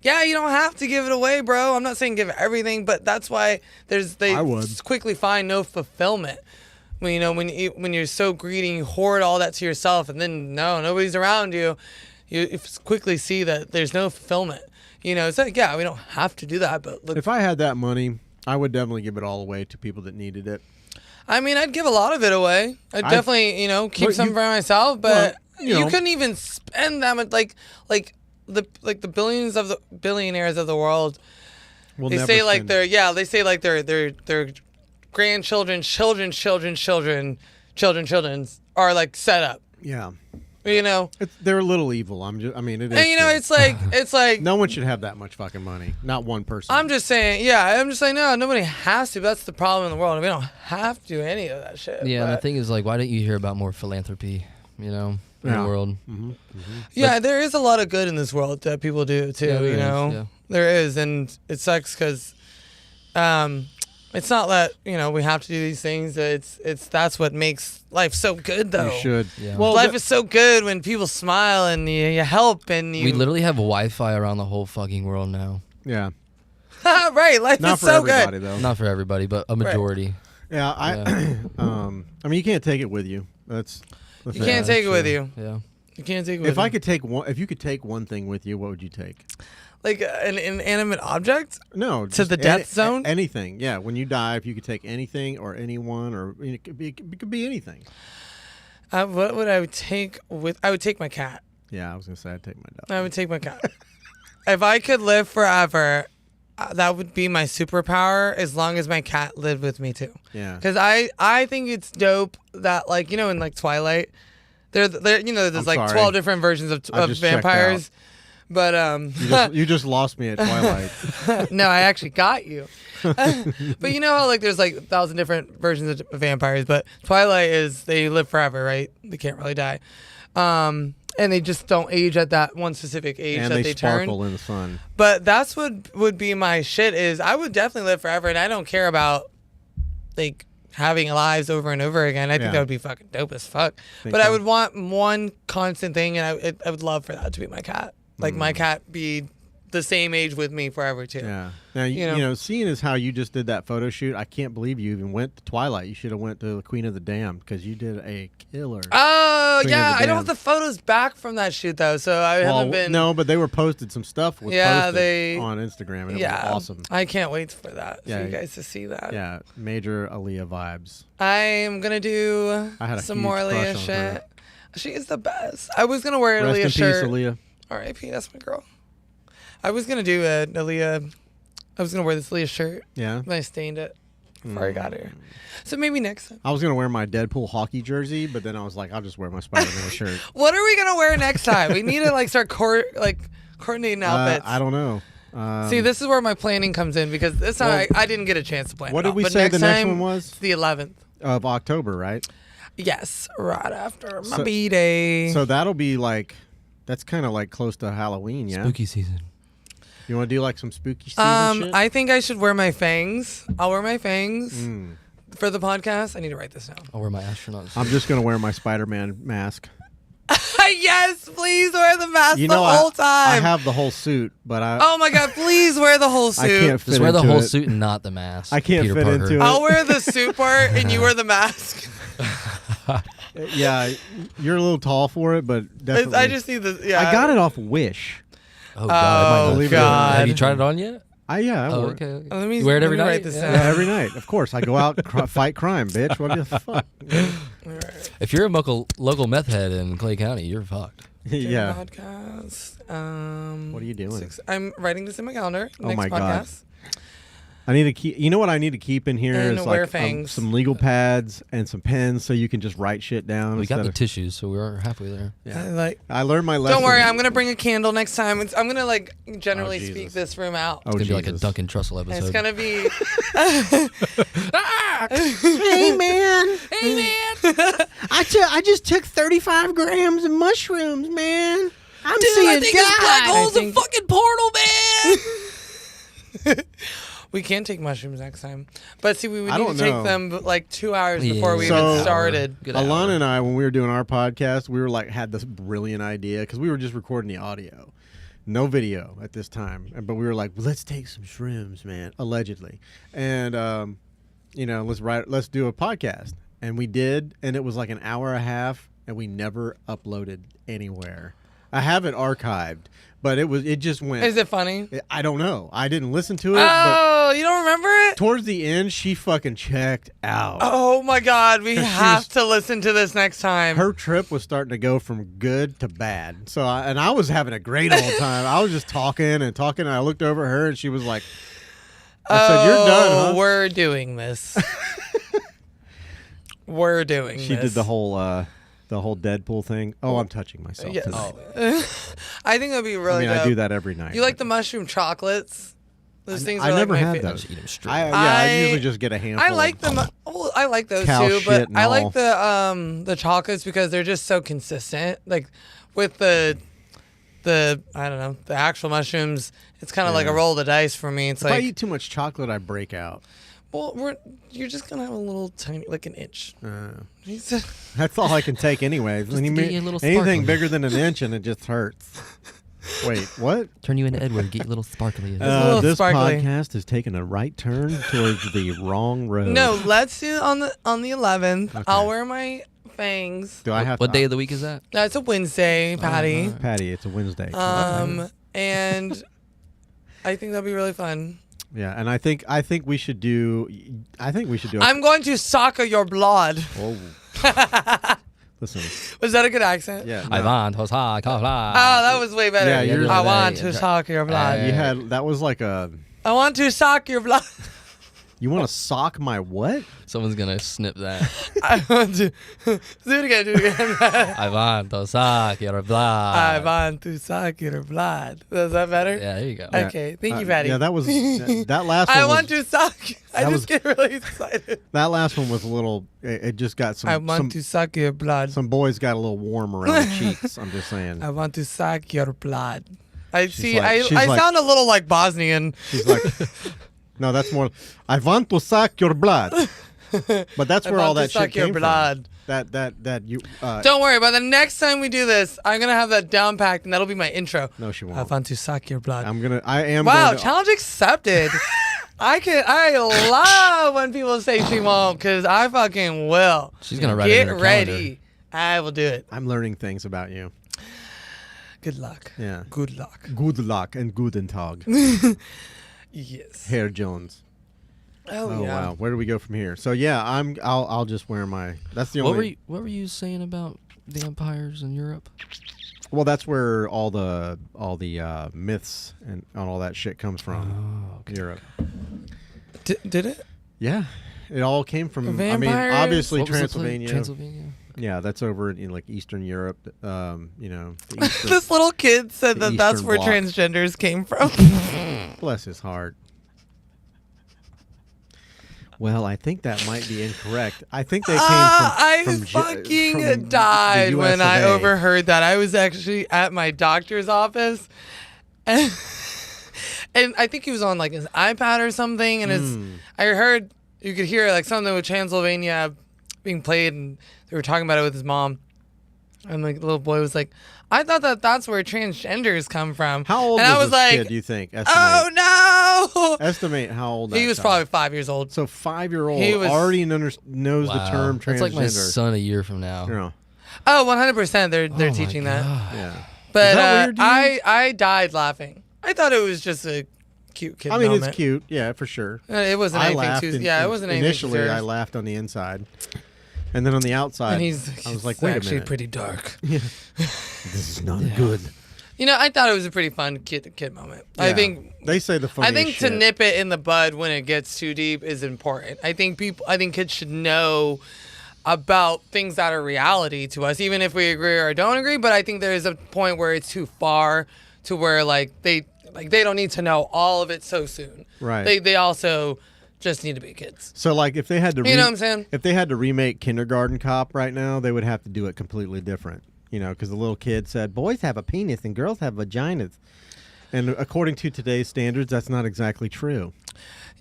Yeah, you don't have to give it away, bro. I'm not saying give everything, but that's why they quickly find no fulfillment. When you're so greedy, you hoard all that to yourself, and then nobody's around you. You quickly see that there's no fulfillment. It's like, we don't have to do that, but look, if I had that money, I would definitely give it all away to people that needed it. I mean, I'd give a lot of it away. I'd definitely, keep some for myself, but. You couldn't even spend that much, like the billions of the billionaires of the world. They say like their grandchildren, children's are like set up. Yeah. They're a little evil. It is. And it's like no one should have that much fucking money. Not one person. I'm just saying, no, nobody has to. That's the problem in the world. We don't have to do any of that shit. Yeah, and the thing is, like, why don't you hear about more philanthropy? In the world. Yeah, there is a lot of good in this world that people do too. There is, and it sucks because, it's not that we have to do these things. That's what makes life so good, though. You should. Yeah. Well, life is so good when people smile and you help and you. We literally have Wi-Fi around the whole fucking world now. Yeah. Right, life not is for so everybody, good. Though. Not for everybody, but a majority. Right. Yeah, I mean, you can't take it with you. You can't take it with you. Yeah. You can't take it with you. If you could take one thing with you, what would you take? Like an inanimate object? No. To the death zone? Anything. Yeah. When you die, if you could take anything or anyone, or it could be anything. What would I take with? I would take my cat. Yeah, I was gonna say I'd take my dog. I would take my cat. If I could live forever, that would be my superpower, as long as my cat lived with me too. Yeah. Because I think it's dope that in like Twilight, there's like 12 different versions of vampires. But you just lost me at Twilight. No, I actually got you. But you know how like there's like 1,000 different versions of vampires, but Twilight is they live forever, right? They can't really die. And they just don't age at that one specific age and that they turn. And they sparkle in the sun. But that's what would be my shit is I would definitely live forever, and I don't care about like having lives over and over again. I think that would be fucking dope as fuck. But I would want one constant thing, and I would love for that to be my cat. Like my cat be the same age with me forever too. Yeah. Now you know, seeing as how you just did that photo shoot, I can't believe you even went to Twilight. You should have went to the Queen of the Damned because you did a killer. Oh yeah, I don't have the photos back from that shoot though, so I haven't been. No, but they were posted. Some stuff was posted on Instagram, and it was awesome. I can't wait for that. For you guys to see that. Yeah, major Aaliyah vibes. I am gonna do some more Aaliyah shit. She is the best. I was gonna wear an Aaliyah shirt. Rest in peace, Aaliyah. R.I.P. That's my girl. I was gonna do an Aaliyah. I was gonna wear this Aaliyah shirt. Yeah. And I stained it. before I got here. So maybe next time. I was gonna wear my Deadpool hockey jersey, but then I was like, I'll just wear my Spider-Man shirt. What are we gonna wear next time? We need to like start coordinating outfits. I don't know. See, this is where my planning comes in because this time I didn't get a chance to plan. What did we say the next one was? It's the 11th of October, right? Yes, right after my B-Day. So that'll be like, that's kind of like close to Halloween, yeah? Spooky season. You want to do like some spooky season shit? I think I should wear my fangs. I'll wear my fangs for the podcast. I need to write this down. I'll wear my astronaut suit. I'm just going to wear my Spider-Man mask. Yes, please wear the mask the whole time. I have the whole suit, but oh my God, please wear the whole suit. I can't fit just wear the into whole it. suit and not the mask. I can't fit into it. I'll wear the suit part and you wear the mask. Yeah, you're a little tall for it, but definitely. I just need the. Yeah, I got it off Wish. Oh God! Oh, God. Have you tried it on yet? I wear okay. it. Let me, you wear it every night? Write this down. Yeah, every night. Of course, I go out fight crime, bitch. What the fuck? Right. If you're a local meth head in Clay County, you're fucked. Yeah. Podcast. What are you doing? I'm writing this in my calendar. Oh next my podcast. God. I need to keep. You know what I need to keep in here and is like some legal pads and some pens, so you can just write shit down. We got the tissues, so we're halfway there. Yeah. I learned my lesson. Don't worry, I'm gonna bring a candle next time. I'm gonna like generally speak this room out. It's gonna be like a Duncan Trussell episode. It's gonna be. Hey man, I just took 35 grams of mushrooms, man. I'm seeing I think God. this black hole's a fucking portal, man. We can take mushrooms next time. But see, we would need to take them like 2 hours before we even started. Alana and I, when we were doing our podcast, we were like, had this brilliant idea because we were just recording the audio. No video at this time. But we were like, well, let's take some shrooms, man, allegedly. And, let's do a podcast. And we did. And it was like an hour and a half. And we never uploaded anywhere. I have it archived. But it just went. Is it funny? I don't know. I didn't listen to it. Oh, you don't remember it? Towards the end, she fucking checked out. Oh my God, we have to listen to this next time. Her trip was starting to go from good to bad. So, I was having a great old time. I was just talking. And I looked over at her and she was like, I said, you're done, huh? We're doing this. We're doing this. She did the whole Deadpool thing. Oh, I'm touching myself today. I think that'd be really I do that every night. You like the mushroom chocolates? Those things are never like had my those. Eat them straight. I usually just get a handful. I like them. I like those cow too, shit but I like the chocolates because they're just so consistent. Like with the I don't know, the actual mushrooms, it's kind of like a roll of the dice for me. It's if like I eat too much chocolate, I break out. Well, you're just gonna have a little tiny, like an inch. That's all I can take, anyways. Anything bigger than an inch, and it just hurts. Wait, what? Turn you into Edward. Get you a little sparkly. This podcast is taking a right turn towards the wrong road. No, let's do it on the 11th. Okay. I'll wear my fangs. Do I have? What day of the week is that? It's a Wednesday, Patty. Patty, it's a Wednesday. And I think that'll be really fun. Yeah, and I think we should do. I'm going to soccer your blood. Oh. Listen. Was that a good accent? Yeah. No. I want to suck your blood. Oh, that was way better. Yeah, I want to suck your blood. You had that was like a. I want to suck your blood. You want to sock my what? Someone's gonna snip that. I want to do it again. I want to suck your blood. I want to suck your blood. Is that better? Yeah, there you go. Okay, thank you, Patty. Yeah, that was that last one. I want to suck. I just get really excited. That last one was a little. It just got some. I want to suck your blood. Some boys got a little warm around the cheeks. I'm just saying. I want to suck your blood. I sound a little like Bosnian. She's like. No, that's more. I want to suck your blood, but that's where all that shit came from. That you. Don't worry. By the next time we do this, I'm gonna have that down packed, and that'll be my intro. No, she won't. I want to suck your blood. I am. Wow, challenge accepted. I love when people say she won't, because I fucking will. She's gonna write it in her ready. I will do it. I'm learning things about you. Good luck. Yeah. Good luck. Good luck and guten Tag. Yes. Herr Jones. Oh yeah. Wow. Where do we go from here? So yeah, I'll just wear my. That's the only. What were you saying about vampires in Europe? Well, that's where all the myths and all that shit comes from. Oh, okay. Europe. Did it? Yeah. It all came from. Vampires? I mean, obviously What was the Transylvania. Transylvania. Yeah, that's over in like Eastern Europe. The Eastern, This little kid said the that's Eastern where Bloc. transgenders came from. Bless his heart. Well, I think that might be incorrect. I think they came from. I fucking from died the US when of I A. overheard that. I was actually at my doctor's office, and, and I think he was on like his iPad or something, and I heard you could hear like something with Transylvania being played, and they were talking about it with his mom, and like the little boy was like, I thought that's where transgenders come from. How old and was I was this like, kid, do you think? Estimate. Oh no! Estimate how old He that was child. probably 5 years old. So 5-year-old He was- already knows the term transgender. That's like my son a year from now. Yeah. Oh, 100%. They're Oh my teaching that. God. Yeah. But Is that weird to you? I died laughing. I thought it was just a cute kid I mean, moment. it's cute. Yeah, for sure. It wasn't I anything laughed. too. Yeah, it wasn't anything. Initially, serious. I laughed on the inside, and then on the outside, And I was like, "Wait a actually minute, pretty dark. this is not good." You know, I thought it was a pretty fun kid moment. I Yeah. think They say the funniest I think shit. to nip it in the bud when it gets too deep is important. I think kids should know about things that are reality to us, even if we agree or don't agree. But I think there's a point where it's too far to where they don't need to know all of it so soon. Right. They also just need to be kids. So, like, if they had to, You know what I'm saying? If they had to remake Kindergarten Cop right now, they would have to do it completely different. You know, because the little kid said, "Boys have a penis and girls have vaginas," and according to today's standards, that's not exactly true.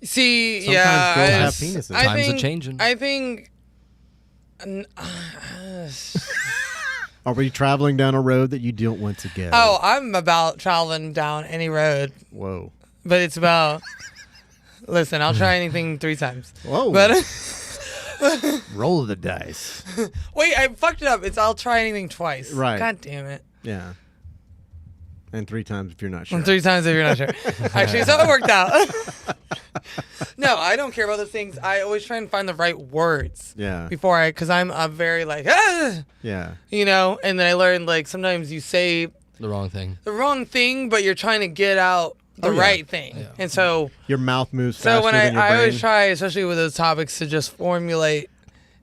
See, Sometimes yeah, girls have penises. Times are changing. I think. Are we traveling down a road that you don't want to go? Oh, I'm about traveling down any road, Whoa. but it's about. Listen, I'll try anything 3 times. Whoa. But Roll the dice. wait, I fucked it up. It's I'll try anything twice. Right. God damn it. Yeah. And 3 times if you're not sure. 3 times if you're not sure. Actually, so it worked out. No, I don't care about those things. I always try and find the right words. Yeah. Because I'm very like, Yeah. you know, and then I learned like sometimes you say The wrong thing. the wrong thing, but you're trying to get out the right thing. Yeah. And so Your mouth moves faster when than your I brain. always try, especially with those topics, to just formulate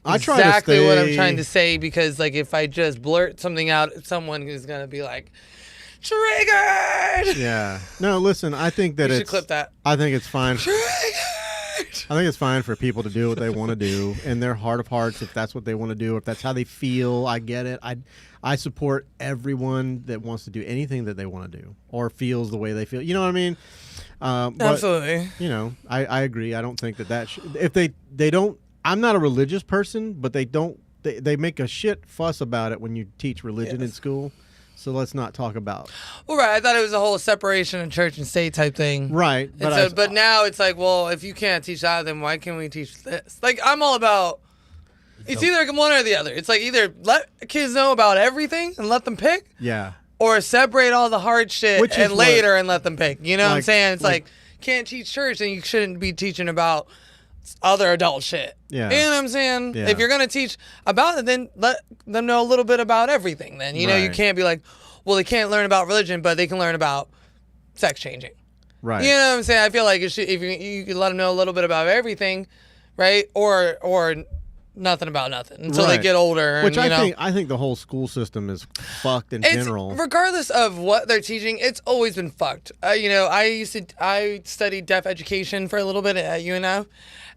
I try to exactly what I'm stay- trying to say, because like if I just blurt something out, someone is gonna be like, triggered. Yeah. No, listen, I think that You should it's clip that. I think it's fine. Triggered. I think it's fine for people to do what they want to do in their heart of hearts. If that's what they want to do, if that's how they feel, I get it. I support everyone that wants to do anything that they want to do or feels the way they feel. You know what I mean? But, Absolutely. You know, I agree. I don't think that if they don't. I'm not a religious person, but they make a shit fuss about it when you teach religion in school. So let's not talk about. Well, right. I thought it was a whole separation of church and state type thing. Right. But now it's like, well, if you can't teach that, then why can't we teach this? Like, I'm all about. It's either one or the other. It's like either let kids know about everything and let them pick, Yeah. or separate all the hard shit Which is and later and let them pick. You know what I'm Like- saying? It's like- like can't teach church, and you shouldn't be teaching about other adult shit. Yeah. You know what I'm saying? Yeah. If you're gonna teach about it, then let them know a little bit about everything. Then you know you Right. can't be like, well, they can't learn about religion, but they can learn about sex changing. Right. You know what I'm saying? I feel like if you could let them know a little bit about everything, right? Or nothing about nothing until they Right. get older. Which and, I think the whole school system is fucked in it's, general. regardless of what they're teaching, it's always been fucked. You know, I studied deaf education for a little bit at UNF,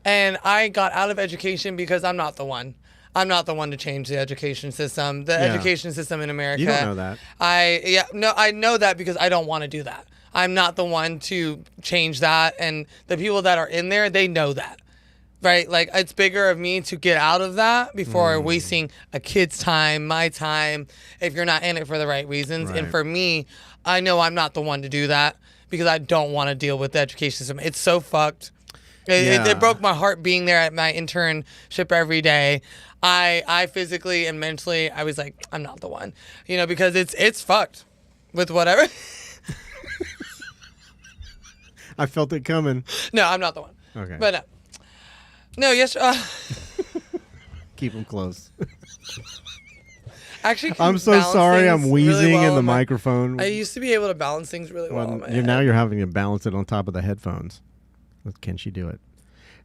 and I got out of education because I'm not the one. I'm not the one to change the education system. The education system in America. You don't know that. I know that because I don't want to do that. I'm not the one to change that, and the people that are in there, they know that. Right? Like, it's bigger of me to get out of that before wasting a kid's time, my time, if you're not in it for the right reasons. Right. And for me, I know I'm not the one to do that because I don't want to deal with the education system. It's so fucked. It broke my heart being there at my internship every day. I physically and mentally, I was like, I'm not the one. You know, because it's fucked with whatever. I felt it coming. No, I'm not the one. Okay. But no, yes. Keep them close. Actually, I'm so sorry. I'm wheezing in the microphone. microphone. I used to be able to balance things really well. Well, in my head. now you're having to balance it on top of the headphones. Can she do it?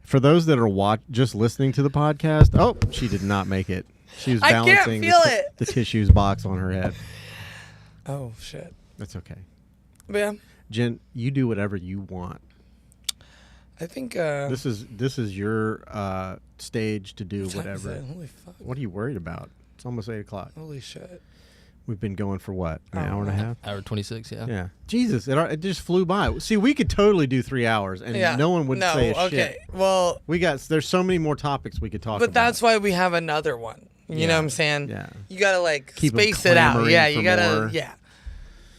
For those that are just listening to the podcast, oh, she did not make it. She was balancing the tissues box on her head. Oh, shit. That's okay. But yeah. Jen, you do whatever you want. I think this is your stage to do whatever. Holy fuck. What are you worried about? It's almost 8:00. Holy shit. We've been going for what? An hour and a half? Hour 26, yeah. Yeah. Jesus, it just flew by. See, we could totally do 3 hours and no one would say a shit. Well, there's so many more topics we could talk about. But that's why we have another one. You know what I'm saying? Yeah. You got to like keep space it out. Yeah, you got to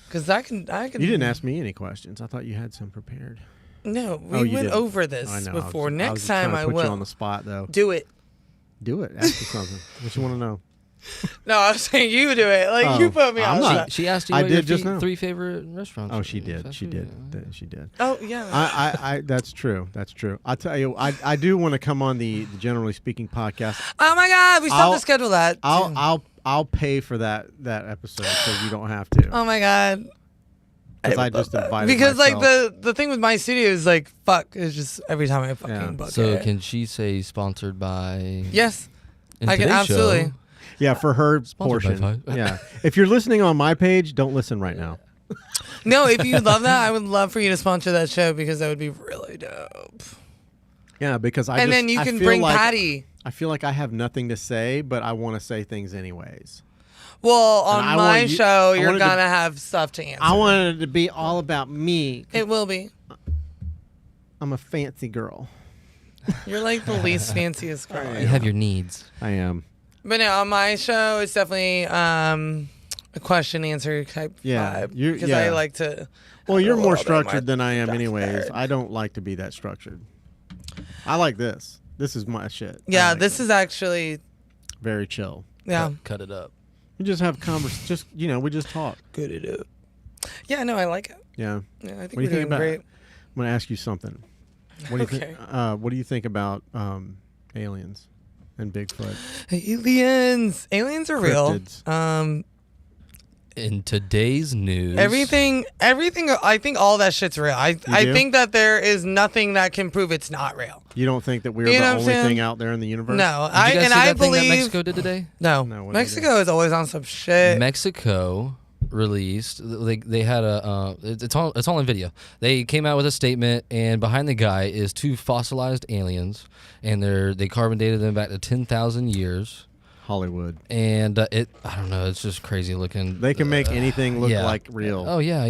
Cuz I can You didn't ask me any questions. I thought you had some prepared. No, we went over this before. Next time I will. Put you on the spot though. Do it. Do it. Ask me something. What you want to know? No, I was saying you do it. Like you put me on. She asked you what your 3 favorite restaurants. Oh, she did. She did. She did. Oh yeah. I that's true. That's true. I'll tell you. I do want to come on the Generally Speaking podcast. Oh my God, we still have to schedule that. I'll pay for that episode so you don't have to. Oh my God. Because I just invited because myself. like the thing with my studio is like fuck. It's just every time I fucking book it. So can she say sponsored by? Yes, I can absolutely. Show, yeah, for her portion. Yeah, if you're listening on my page, don't listen right now. No, if you love that, I would love for you to sponsor that show because that would be really dope. Yeah, because then you can bring Patty. I feel like I have nothing to say, but I want to say things anyways. Well, on my show, you're going to have stuff to answer. I wanted it to be all about me. It will be. I'm a fancy girl. You're like the least fanciest girl. You have your needs. I am. But no, on my show, it's definitely a question-answer type vibe. Because I like to... Well, you're more structured than I am anyways. I don't like to be that structured. I like this. This is my shit. Yeah, this is actually... very chill. Yeah. Cut it up. We just have we just talk. Good it up. Yeah, no, I like it. Yeah. Yeah, I think we're doing great. I'm going to ask you something. What do you think? What do you think about aliens and Bigfoot? Aliens are Cryptids. Real. In today's news, everything. I think all that shit's real. I think that there is nothing that can prove it's not real. You don't think that we're the only thing out there in the universe? No, I believe that Mexico did today. No, Mexico is always on some shit. Mexico released. They had it's all in video. They came out with a statement, and behind the guy is 2 fossilized aliens, and they carbon dated them back to 10,000 years. Hollywood. And I don't know, it's just crazy looking. They can make anything look like real. Oh yeah.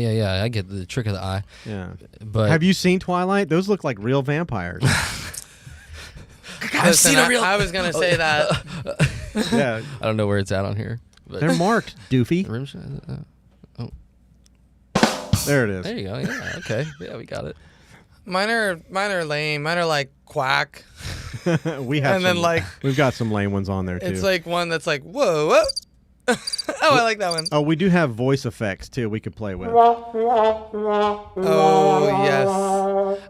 I get the trick of the eye. Yeah. But have you seen Twilight? Those look like real vampires. I've seen a real. I was gonna say that. Yeah. I don't know where it's at on here. But they're marked, doofy. Oh. There it is. There you go. Yeah. Okay. Yeah, we got it. Mine are lame. Mine are like quack. We've got some lame ones on there too. It's like one that's like whoa. Oh, I like that one. Oh, we do have voice effects too. We could play with. Oh yes.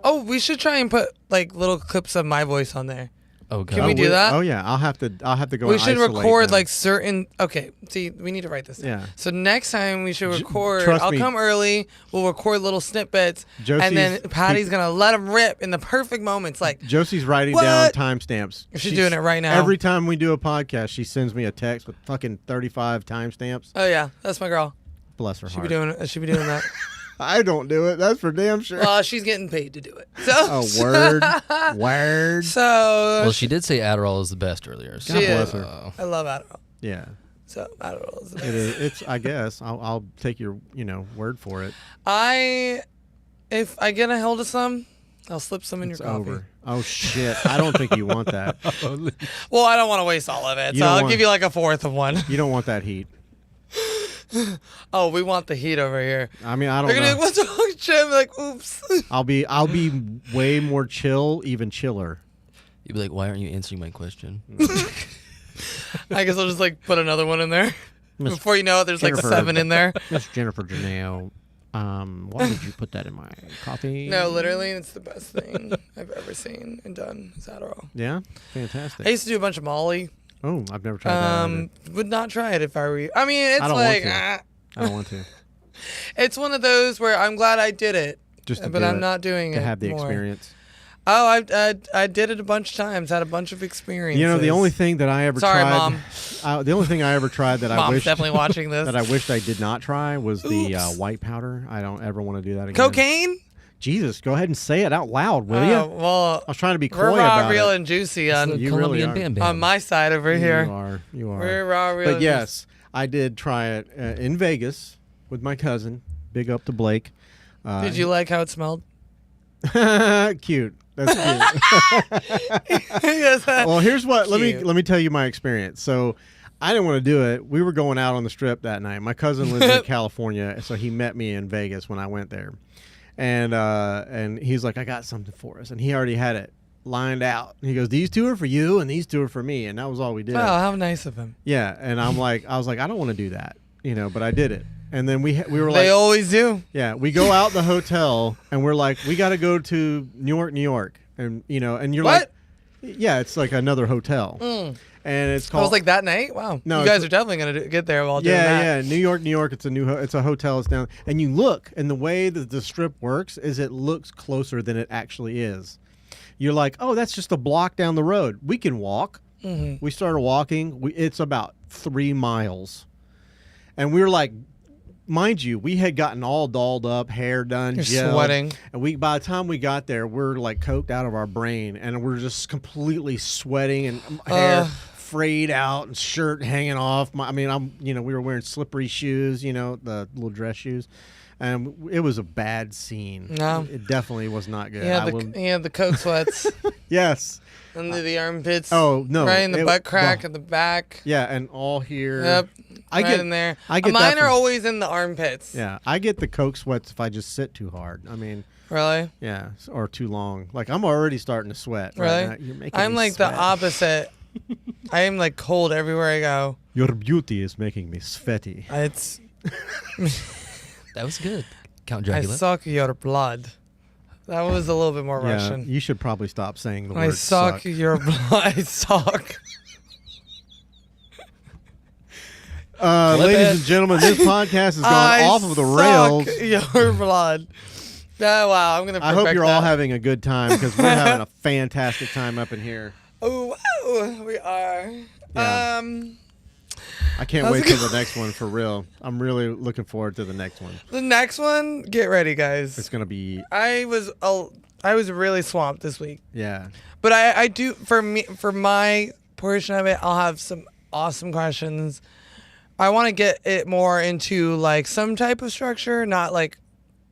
Oh, we should try and put like little clips of my voice on there. Oh, God. Can we do that? Oh yeah, I'll have to go. We should record like certain. Okay, see, we need to write this down. Yeah. So next time we should record. I'll come early. We'll record little snippets, and then Patty's gonna let them rip in the perfect moments. Like Josie's writing down timestamps. She's doing it right now. Every time we do a podcast, she sends me a text with fucking 35 timestamps. Oh yeah, that's my girl. Bless her heart. She be doing that. I don't do it. That's for damn sure. Well, she's getting paid to do it. So. Word. So. Well, she did say Adderall is the best earlier. So. God bless her. I love Adderall. Yeah. So Adderall is the best. It is. It's. I guess I'll take your word for it. If I get a hold of some, I'll slip some in your coffee. Over. Oh shit! I don't think you want that. Well, I don't want to waste all of it, so I'll give you like a fourth of one. You don't want that heat. Oh, we want the heat over here. I mean, I don't know. They're gonna be like, what's wrong, Jim? Like, oops. I'll be way more chill, even chiller. You'd be like, why aren't you answering my question? I guess I'll just like put another one in there. Before you know it, there's like 7 in there. Miss Jennifer Janelle, why did you put that in my coffee? No, literally, it's the best thing I've ever seen and done is Adderall. Yeah? Fantastic. I used to do a bunch of Molly. Oh, I've never tried that. Would not try it if I were you. I mean, it's I don't want to. It's one of those where I'm glad I did it, Just but I'm not doing it to have the more. experience. Oh, I did it a bunch of times. Had a bunch of experiences. You know, the only thing that I ever Sorry, tried. Mom. The only thing I ever tried that I Mom's wished definitely watching this. that I wished I did not try was the white powder. I don't ever want to do that again. Cocaine? Jesus, go ahead and say it out loud, will you? Well, I was trying to be coy we're about raw, real, it. and juicy on You Colombian really are. Bam Bam. on my side over here. You are. We're raw, real. But yes, I did try it in Vegas with my cousin. Big up to Blake. Did you like how it smelled? Cute. That's cute. Yes, Well, here's what. Cute. Let me tell you my experience. So, I didn't want to do it. We were going out on the strip that night. My cousin lives in California, so he met me in Vegas when I went there, and he's like, "I got something for us," and he already had it lined out. He goes, "These two are for you, and these two are for me," and that was all we did. Oh, how nice of him. Yeah, and I was like, I don't want to do that, but I did it. And then we were like, they always do. Yeah, we go out the hotel and we're like, we got to go to New York, and and you're what? Like, yeah, it's like another hotel, and it's called. I was like that night. Wow, no, you guys are definitely gonna get there while doing that. Yeah, New York. It's a hotel. It's down, and you look, and the way that the strip works is it looks closer than it actually is. You're like, oh, that's just a block down the road. We can walk. Mm-hmm. We started walking. It's about 3 miles, and we were like. Mind you, we had gotten all dolled up, hair done, You're sweating. And by the time we got there, we're like coked out of our brain, and we're just completely sweating and hair frayed out and shirt hanging off. We were wearing slippery shoes, the little dress shoes, and it was a bad scene. No, it definitely was not good. Yeah, the coke sweats. Yes. Under the armpits. Oh no! Right in the butt crack at the back. Yeah, and all here. Yep. Right in there. Mine are always in the armpits. Yeah, I get the coke sweats if I just sit too hard. Really? Yeah, or too long. Like I'm already starting to sweat. Really? Right now. You're making I'm me like sweat. the opposite. I am like cold everywhere I go. Your beauty is making me sweaty. It's. That was good, Count Dracula. I suck your blood. That was a little bit more Russian. You should probably stop saying the word I suck your blood. I suck. Ladies and gentlemen, this podcast has gone off of the rails. Your blood. Oh, wow, I'm gonna. I hope you're all having a good time because we're having a fantastic time up in here. Oh, wow, we are. Yeah. I can't wait till the next one for real. I'm really looking forward to the next one. The next one, get ready, guys. It's gonna be. I was really swamped this week. Yeah. But I do for my portion of it, I'll have some awesome questions. I want to get it more into like some type of structure, not like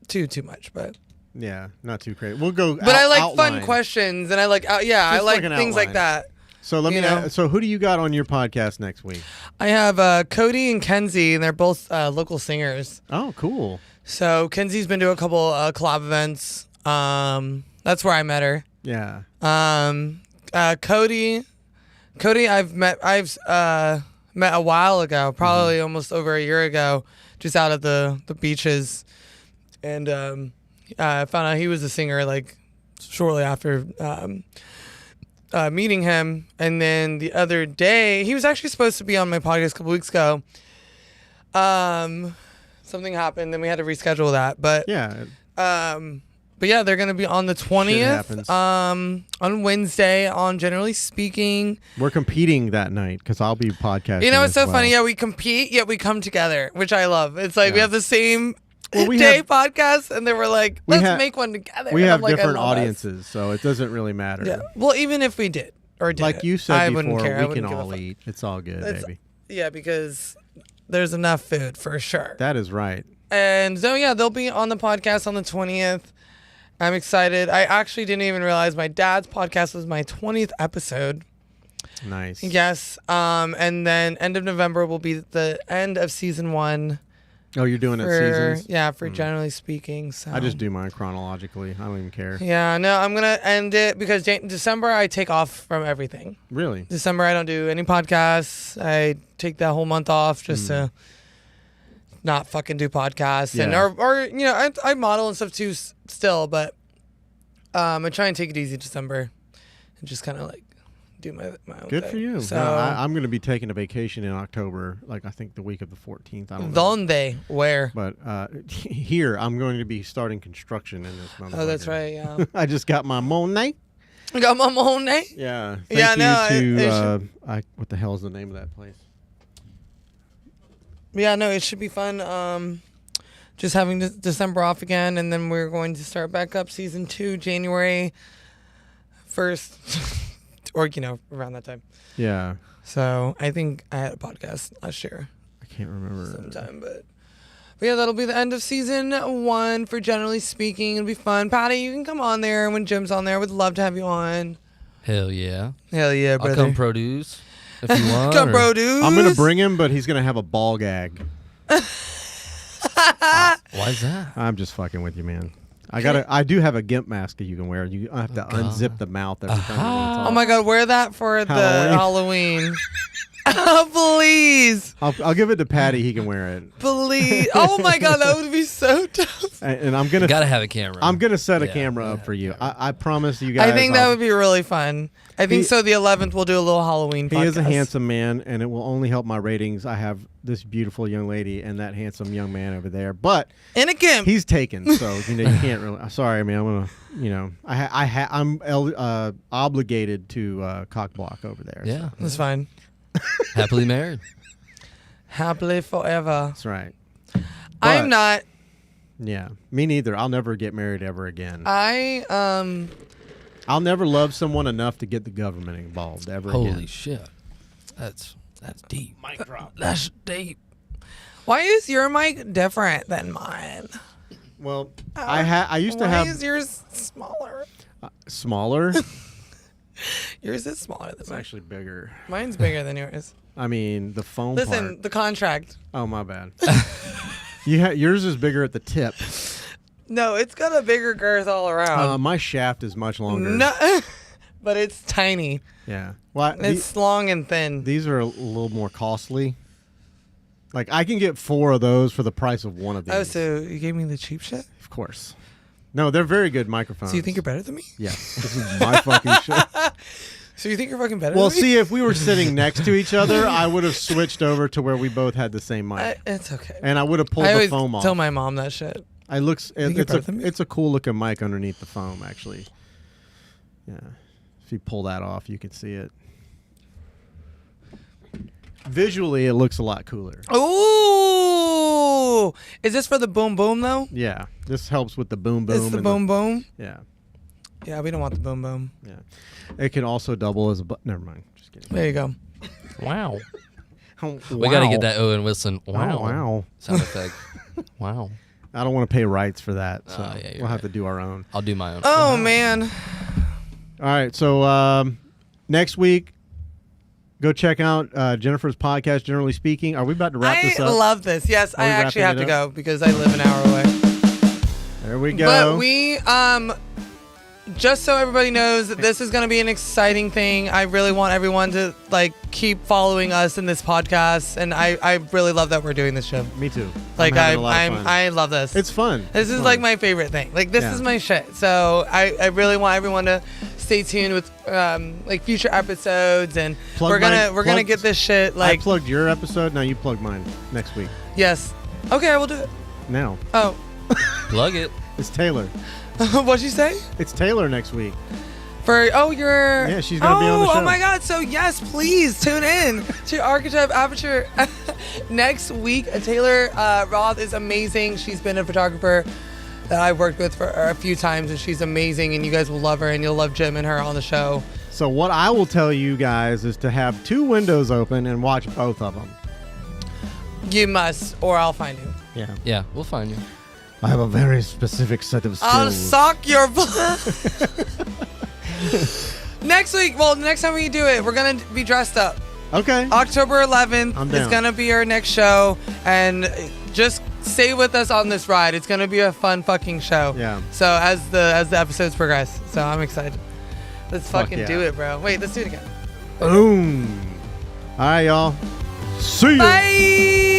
too much, but yeah, not too crazy. We'll go. But I like outline. fun questions, and I like I like things outline. like that. So let me. So who do you got on your podcast next week? I have Cody and Kenzie, and they're both local singers. Oh, cool. So Kenzie's been to a couple collab events. That's where I met her. Yeah. Cody, I've met a while ago, probably almost over a year ago, just out at the beaches, and I found out he was a singer like shortly after meeting him. And then the other day, he was actually supposed to be on my podcast a couple weeks ago. Something happened, then we had to reschedule that. But yeah. But yeah, they're gonna be on the 20th. On Wednesday on Jenerally Speaking. We're competing that night because I'll be podcasting. You know, it's so well. funny. Yeah, we compete, yet we come together, which I love. It's like we have the same podcast, and then we're like, let's make one together. We have different audiences, so it doesn't really matter. Yeah. Well, even if we did like you said before, wouldn't care. we can all eat. It's all good, baby. Yeah, because there's enough food for sure. That is right. And so yeah, they'll be on the podcast on the 20th. I'm excited. I actually didn't even realize my dad's podcast was my 20th episode. Nice. Yes. And then end of November will be the end of season 1. Oh, you're doing it seasons? Yeah, for Jenerally Speaking. So I just do mine chronologically. I don't even care. Yeah, no, I'm going to end it because December I take off from everything. Really? December I don't do any podcasts. I take that whole month off just to not fucking do podcasts. Yeah. And or you know, I model and stuff too still, but I try and take it easy December and just kind of like do my own Good thing. for you. So No, I'm going to be taking a vacation in October, like I think the week of the 14th. I don't know. Donde? Where? But here, I'm going to be starting construction in this month. Oh, that's right, yeah. I just got my Monet. Got my Monet? Yeah. Thank you to, what the hell is the name of that place? Yeah, no, it should be fun. Just having December off again, and then we're going to start back up season 2, January 1st, or, around that time. Yeah. So I think I had a podcast last year. I can't remember. Sometime, but yeah, that'll be the end of season 1 for Generally Speaking. It'll be fun. Patty, you can come on there when Jim's on there. We'd love to have you on. Hell yeah. Hell yeah, brother. I'll come produce if you want. Come produce. I'm going to bring him, but he's going to have a ball gag. Why is that? I'm just fucking with you, man. I do have a GIMP mask that you can wear. You have to unzip the mouth every time you want to talk. Oh my God, wear that for the Halloween. Oh, please. I'll give it to Patty. He can wear it. Please. Oh my God, that would be so tough. And I'm gonna gotta have a camera. I'm gonna set a camera up for you. I promise you guys. I think that would be really fun. I think so. The 11th, we'll do a little Halloween podcast. He is a handsome man, and it will only help my ratings. I have this beautiful young lady and that handsome young man over there, but in a GIMP, he's taken, so you can't really. Sorry, man. I'm gonna, I'm obligated to cock block over there. Yeah, so. That's fine. Happily married. Happily forever. That's right. I'm not. Yeah, me neither. I'll never get married ever again. I'll never love someone enough to get the government involved ever again. Holy shit. That's deep. Mic drop. That's deep. Why is your mic different than mine? Well, I used to have. Why is yours smaller? Smaller? Yours is smaller than It's mine. actually bigger. Mine's bigger than yours. I mean, the foam Listen, part. the contract. Oh, my bad. Yours is bigger at the tip. No, it's got a bigger girth all around. My shaft is much longer. No, but it's tiny. Yeah. Well, It's long and thin. These are a little more costly. Like, I can get 4 of those for the price of one of these. Oh, so you gave me the cheap shit? Of course. No, they're very good microphones. So you think you're better than me? Yes. This is my fucking shit. So you think you're fucking better Well, than me? see, if we were sitting next to each other, I would have switched over to where we both had the same mic. It's okay. And I would have pulled the foam I off. tell my mom that shit. It's a cool looking mic underneath the foam, actually. Yeah. If you pull that off, you can see it. Visually, it looks a lot cooler. Ooh! Is this for the boom boom though? Yeah. This helps with the boom boom. It's the boom boom? Yeah. Yeah, we don't want the boom boom. Yeah. It can also double as a never mind. Just kidding. There you go. Wow. Wow. We got to get that Owen Wilson. Wow. Oh, wow. Sound effect. Wow. I don't want to pay rights for that, so yeah, we'll have to do our own. I'll do my own. Oh, man. All right, so next week, go check out Jennifer's podcast, Generally Speaking. Are we about to wrap this up? I love this. Yes, I actually have to go because I live an hour away. There we go. But we, just so everybody knows that this is going to be an exciting thing. I really want everyone to keep following us in this podcast, and I really love that we're doing this show. Me too. I love this. It's fun. This is my favorite thing. This is my shit. So I really want everyone to stay tuned with future episodes, and we're gonna get this shit. I plugged your episode. Now you plug mine next week. Yes. Okay, I will do it Now. Oh. Plug it. It's Taylor. What'd you say? It's Taylor next week. Yeah, she's gonna be on the show. Oh my God! So yes, please tune in to Archetype Aperture next week. Taylor Roth is amazing. She's been a photographer that I've worked with for a few times, and she's amazing. And you guys will love her, and you'll love Jim and her on the show. So what I will tell you guys is to have 2 windows open and watch both of them. You must, or I'll find you. Yeah. Yeah, we'll find you. I have a very specific set of skills. I'll sock your butt. Next week, next time we do it, we're going to be dressed up. Okay. October 11th is going to be our next show, and just stay with us on this ride. It's going to be a fun fucking show. Yeah. So as the episodes progress, so I'm excited. Let's fucking do it, bro. Wait, let's do it again. Boom. All right, y'all. See you. Bye.